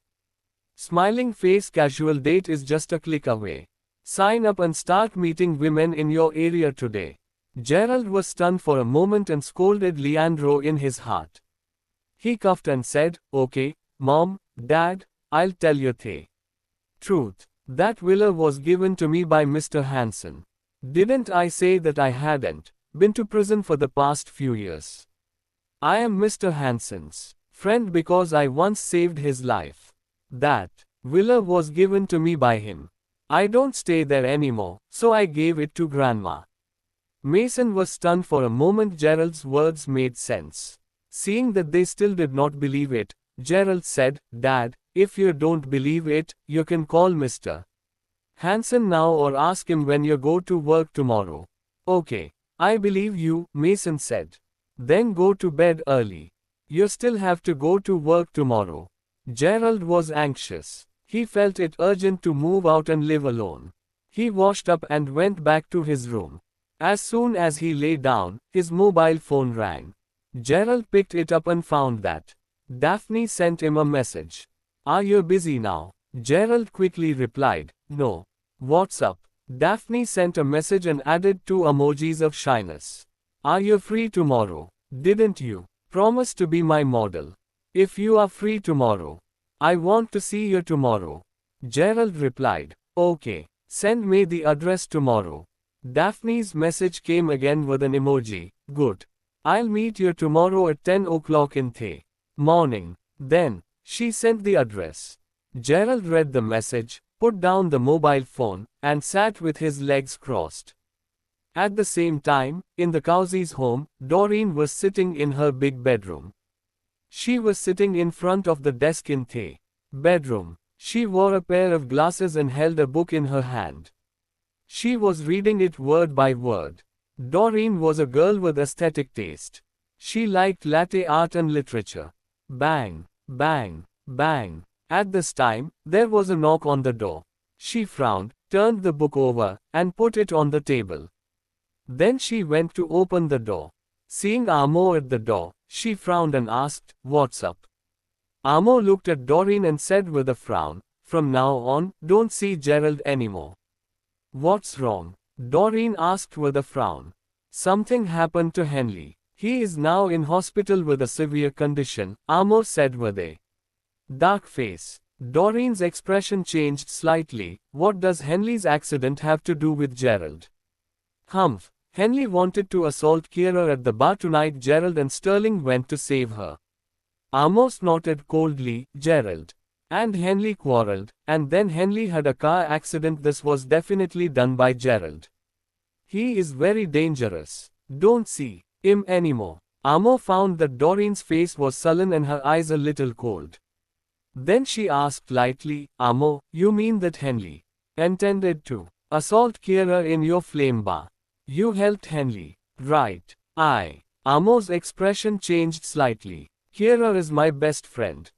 Smiling face casual date is just a click away. Sign up and start meeting women in your area today. Gerald was stunned for a moment and scolded Leandro in his heart. He coughed and said, "Okay, Mom, Dad, I'll tell you the truth. That villa was given to me by Mr. Hansen. Didn't I say that I hadn't been to prison for the past few years? I am Mr. Hansen's friend because I once saved his life. That villa was given to me by him. I don't stay there anymore, so I gave it to Grandma." Mason was stunned for a moment. Gerald's words made sense. Seeing that they still did not believe it, Gerald said, "Dad, if you don't believe it, you can call Mr. Hansen now or ask him when you go to work tomorrow." "Okay, I believe you," Mason said. "Then go to bed early. You still have to go to work tomorrow." Gerald was anxious. He felt it urgent to move out and live alone. He washed up and went back to his room. As soon as he lay down, his mobile phone rang. Gerald picked it up and found that Daphne sent him a message. "Are you busy now?" Gerald quickly replied, "No." "What's up?" Daphne sent a message and added 2 emojis of shyness. "Are you free tomorrow? Didn't you promise to be my model? If you are free tomorrow, I want to see you tomorrow." Gerald replied, "Okay, send me the address tomorrow." Daphne's message came again with an emoji. "Good. I'll meet you tomorrow at 10 o'clock in the morning." Then, she sent the address. Gerald read the message, put down the mobile phone, and sat with his legs crossed. At the same time, in the Causeys' home, Doreen was sitting in her big bedroom. She was sitting in front of the desk in the bedroom. She wore a pair of glasses and held a book in her hand. She was reading it word by word. Doreen was a girl with aesthetic taste. She liked latte art and literature. Bang, bang, bang. At this time, there was a knock on the door. She frowned, turned the book over, and put it on the table. Then she went to open the door. Seeing Amo at the door, she frowned and asked, "What's up?" Amo looked at Doreen and said with a frown, "From now on, don't see Gerald anymore." "What's wrong?" Doreen asked with a frown. "Something happened to Henley. He is now in hospital with a severe condition," Amo said with a dark face. Doreen's expression changed slightly. "What does Henley's accident have to do with Gerald?" "Humph. Henley wanted to assault Kiera at the bar tonight. Gerald and Sterling went to save her." Amos nodded coldly. "Gerald and Henley quarreled, and then Henley had a car accident. This was definitely done by Gerald. He is very dangerous. Don't see him anymore." Amo found that Doreen's face was sullen and her eyes a little cold. Then she asked lightly, "Amo, you mean that Henley intended to assault Kiera in your flame bar? You helped Henley, right?" Amo's expression changed slightly. Kiera is my best friend.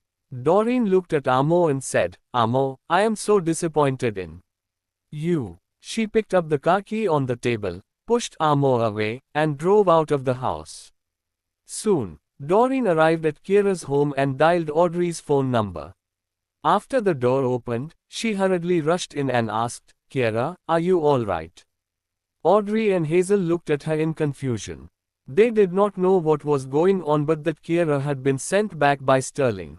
Doreen looked at Amo and said, Amo, I am so disappointed in you. She picked up the car key on the table, pushed Amo away, and drove out of the house. Soon, Doreen arrived at Kiera's home and dialed Audrey's phone number. After the door opened, she hurriedly rushed in and asked, Kiera, are you all right? Audrey and Hazel looked at her in confusion. They did not know what was going on but that Kiera had been sent back by Sterling.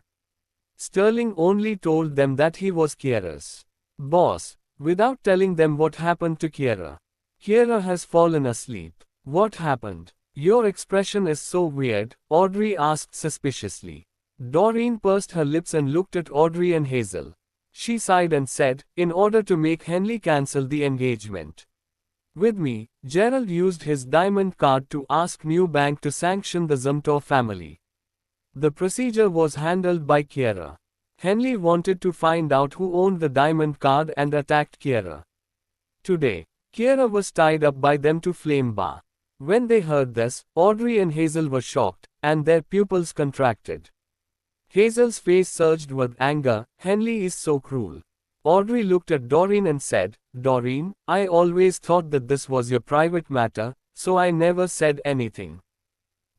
Sterling only told them that he was Kiera's boss, without telling them what happened to Kiera. Kiera has fallen asleep. What happened? Your expression is so weird, Audrey asked suspiciously. Doreen pursed her lips and looked at Audrey and Hazel. She sighed and said, in order to make Henley cancel the engagement with me, Gerald used his diamond card to ask new bank to sanction the Zumthor family. The procedure was handled by Kiera. Henley wanted to find out who owned the diamond card and attacked Kiera. Today, Kiera was tied up by them to Flame Bar. When they heard this, Audrey and Hazel were shocked, and their pupils contracted. Hazel's face surged with anger. Henley is so cruel. Audrey looked at Doreen and said, Doreen, I always thought that this was your private matter, so I never said anything.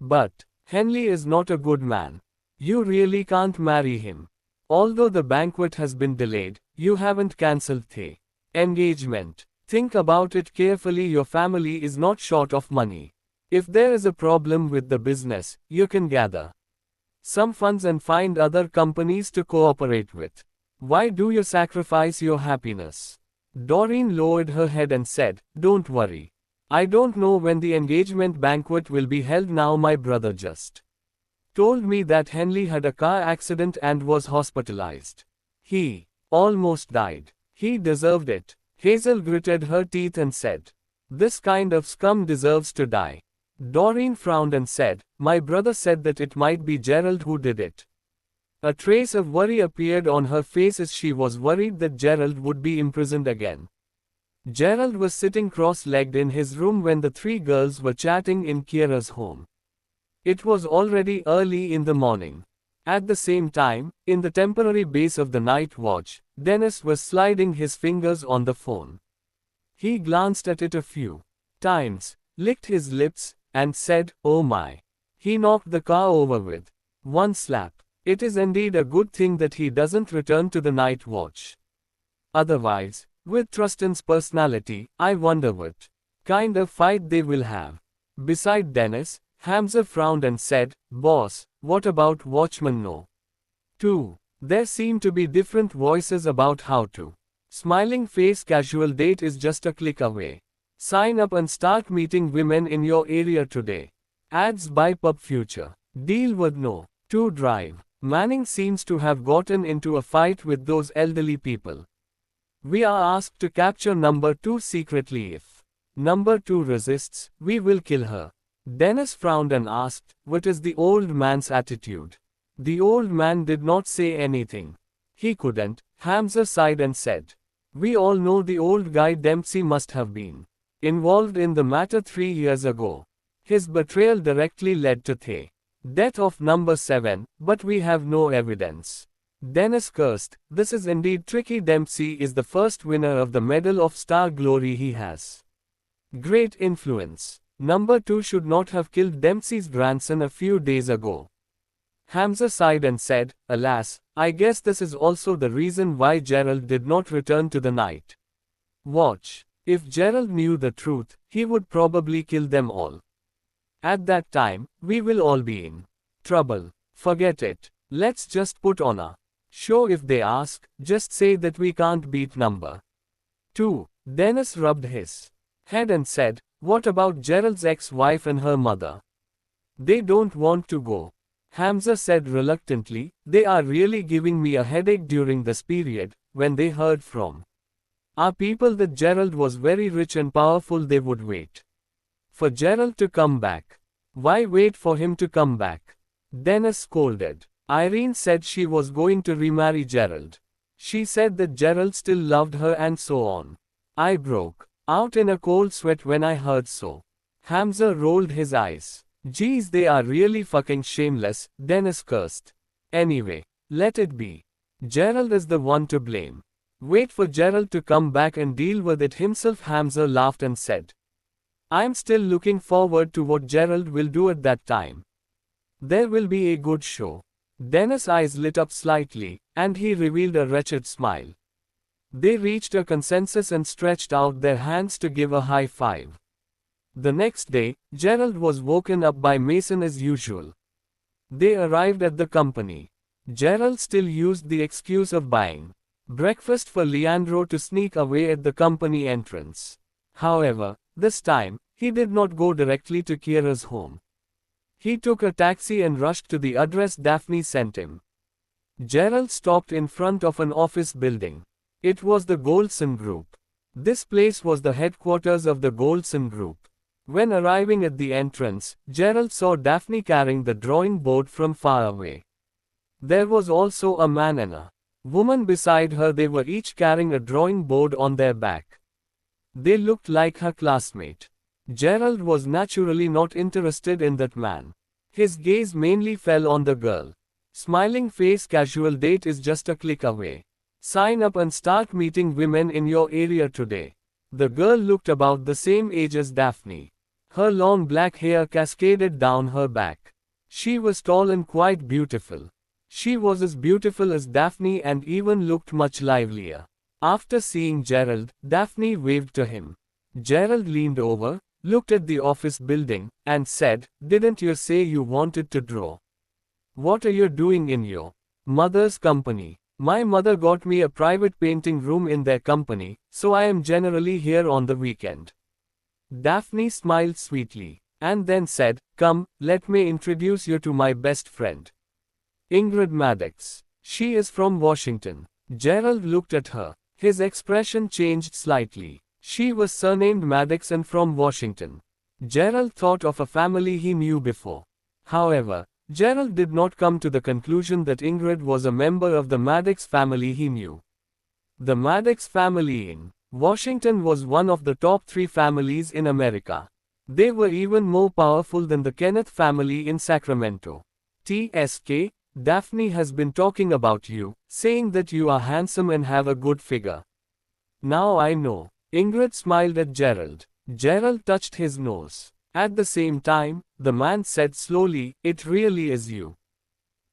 But Henley is not a good man. You really can't marry him. Although the banquet has been delayed, you haven't cancelled the engagement. Think about it carefully. Your family is not short of money. If there is a problem with the business, you can gather some funds and find other companies to cooperate with. Why do you sacrifice your happiness? Doreen lowered her head and said, Don't worry. I don't know when the engagement banquet will be held now. My brother just told me that Henley had a car accident and was hospitalized. He almost died. He deserved it. Hazel gritted her teeth and said, This kind of scum deserves to die. Doreen frowned and said, My brother said that it might be Gerald who did it. A trace of worry appeared on her face as she was worried that Gerald would be imprisoned again. Gerald was sitting cross-legged in his room when the three girls were chatting in Kiera's home. It was already early in the morning. At the same time, in the temporary base of the night watch, Dennis was sliding his fingers on the phone. He glanced at it a few times, licked his lips, and said, Oh my. He knocked the car over with one slap. It is indeed a good thing that he doesn't return to the night watch. Otherwise, with Trustin's personality, I wonder what kind of fight they will have. Beside Dennis, Hamza frowned and said, Boss, what about Watchman No. 2? There seem to be different voices about how to. Smiling face casual date is just a click away. Sign up and start meeting women in your area today. Ads by Pub Future. Deal with No. 2 drive. Manning seems to have gotten into a fight with those elderly people. We are asked to capture number 2 secretly. If number 2 resists, we will kill her. Dennis frowned and asked, What is the old man's attitude? The old man did not say anything. He couldn't. Hamza sighed and said, We all know the old guy Dempsey must have been involved in the matter 3 years ago. His betrayal directly led to the death of number 7, but we have no evidence. Dennis cursed, This is indeed tricky. Dempsey is the first winner of the Medal of Star Glory. He has great influence. Number 2 should not have killed Dempsey's grandson a few days ago. Hamza sighed and said, Alas, I guess this is also the reason why Gerald did not return to the night watch. If Gerald knew the truth, he would probably kill them all. At that time, we will all be in trouble. Forget it. Let's just put on a show. If they ask, just say that we can't beat number 2. Dennis rubbed his head and said, What about Gerald's ex-wife and her mother? They don't want to go. Hamza said reluctantly, They are really giving me a headache during this period. When they heard from our people that Gerald was very rich and powerful, they would wait for Gerald to come back. Why wait for him to come back? Dennis scolded. Irene said she was going to remarry Gerald. She said that Gerald still loved her and so on. I broke out in a cold sweat when I heard so. Hamza rolled his eyes. Geez, they are really fucking shameless, Dennis cursed. Anyway, let it be. Gerald is the one to blame. Wait for Gerald to come back and deal with it himself. Hamza laughed and said. I'm still looking forward to what Gerald will do at that time. There will be a good show. Dennis' eyes lit up slightly, and he revealed a wretched smile. They reached a consensus and stretched out their hands to give a high five. The next day, Gerald was woken up by Mason as usual. They arrived at the company. Gerald still used the excuse of buying breakfast for Leandro to sneak away at the company entrance. However, this time, he did not go directly to Kira's home. He took a taxi and rushed to the address Daphne sent him. Gerald stopped in front of an office building. It was the Goldson Group. This place was the headquarters of the Goldson Group. When arriving at the entrance, Gerald saw Daphne carrying the drawing board from far away. There was also a man and a woman beside her. They were each carrying a drawing board on their back. They looked like her classmate. Gerald was naturally not interested in that man. His gaze mainly fell on the girl. Smiling face. Casual date is just a click away. Sign up and start meeting women in your area today. The girl looked about the same age as Daphne. Her long black hair cascaded down her back. She was tall and quite beautiful. She was as beautiful as Daphne and even looked much livelier. After seeing Gerald, Daphne waved to him. Gerald leaned over, looked at the office building, and said, "Didn't you say you wanted to draw? What are you doing in your mother's company?" "My mother got me a private painting room in their company, so I am generally here on the weekend." Daphne smiled sweetly, and then said, "Come, let me introduce you to my best friend, Ingrid Maddox. She is from Washington." Gerald looked at her. His expression changed slightly. She was surnamed Maddox and from Washington. Gerald thought of a family he knew before. However, Gerald did not come to the conclusion that Ingrid was a member of the Maddox family he knew. The Maddox family in Washington was one of the top 3 families in America. They were even more powerful than the Kenneth family in Sacramento. "TSK, Daphne has been talking about you, saying that you are handsome and have a good figure." "Now I know." Ingrid smiled at Gerald. Gerald touched his nose. At the same time, the man said slowly, "It really is you.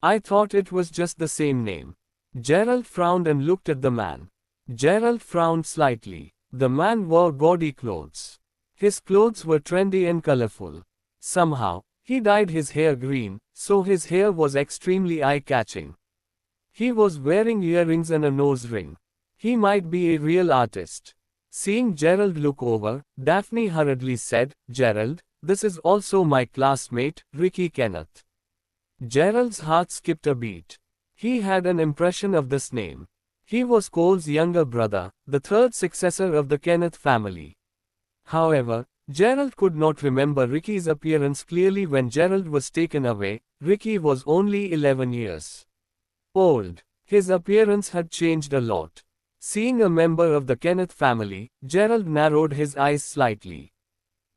I thought it was just the same name." Gerald frowned and looked at the man. Gerald frowned slightly. The man wore gaudy clothes. His clothes were trendy and colorful. Somehow, he dyed his hair green, so his hair was extremely eye-catching. He was wearing earrings and a nose ring. He might be a real artist. Seeing Gerald look over, Daphne hurriedly said, "Gerald, this is also my classmate, Ricky Kenneth." Gerald's heart skipped a beat. He had an impression of this name. He was Cole's younger brother, the 3rd successor of the Kenneth family. However, Gerald could not remember Ricky's appearance clearly when Gerald was taken away. Ricky was only 11 years old. His appearance had changed a lot. Seeing a member of the Kenneth family, Gerald narrowed his eyes slightly.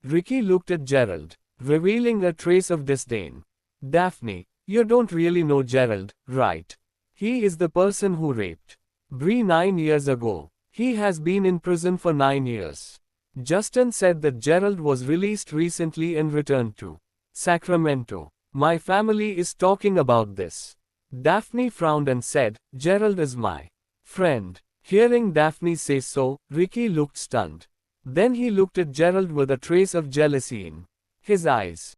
Ricky looked at Gerald, revealing a trace of disdain. "Daphne, you don't really know Gerald, right? He is the person who raped Bree 9 years ago. He has been in prison for 9 years. Justin said that Gerald was released recently and returned to Sacramento. My family is talking about this." Daphne frowned and said, "Gerald is my friend." Hearing Daphne say so, Ricky looked stunned. Then he looked at Gerald with a trace of jealousy in his eyes.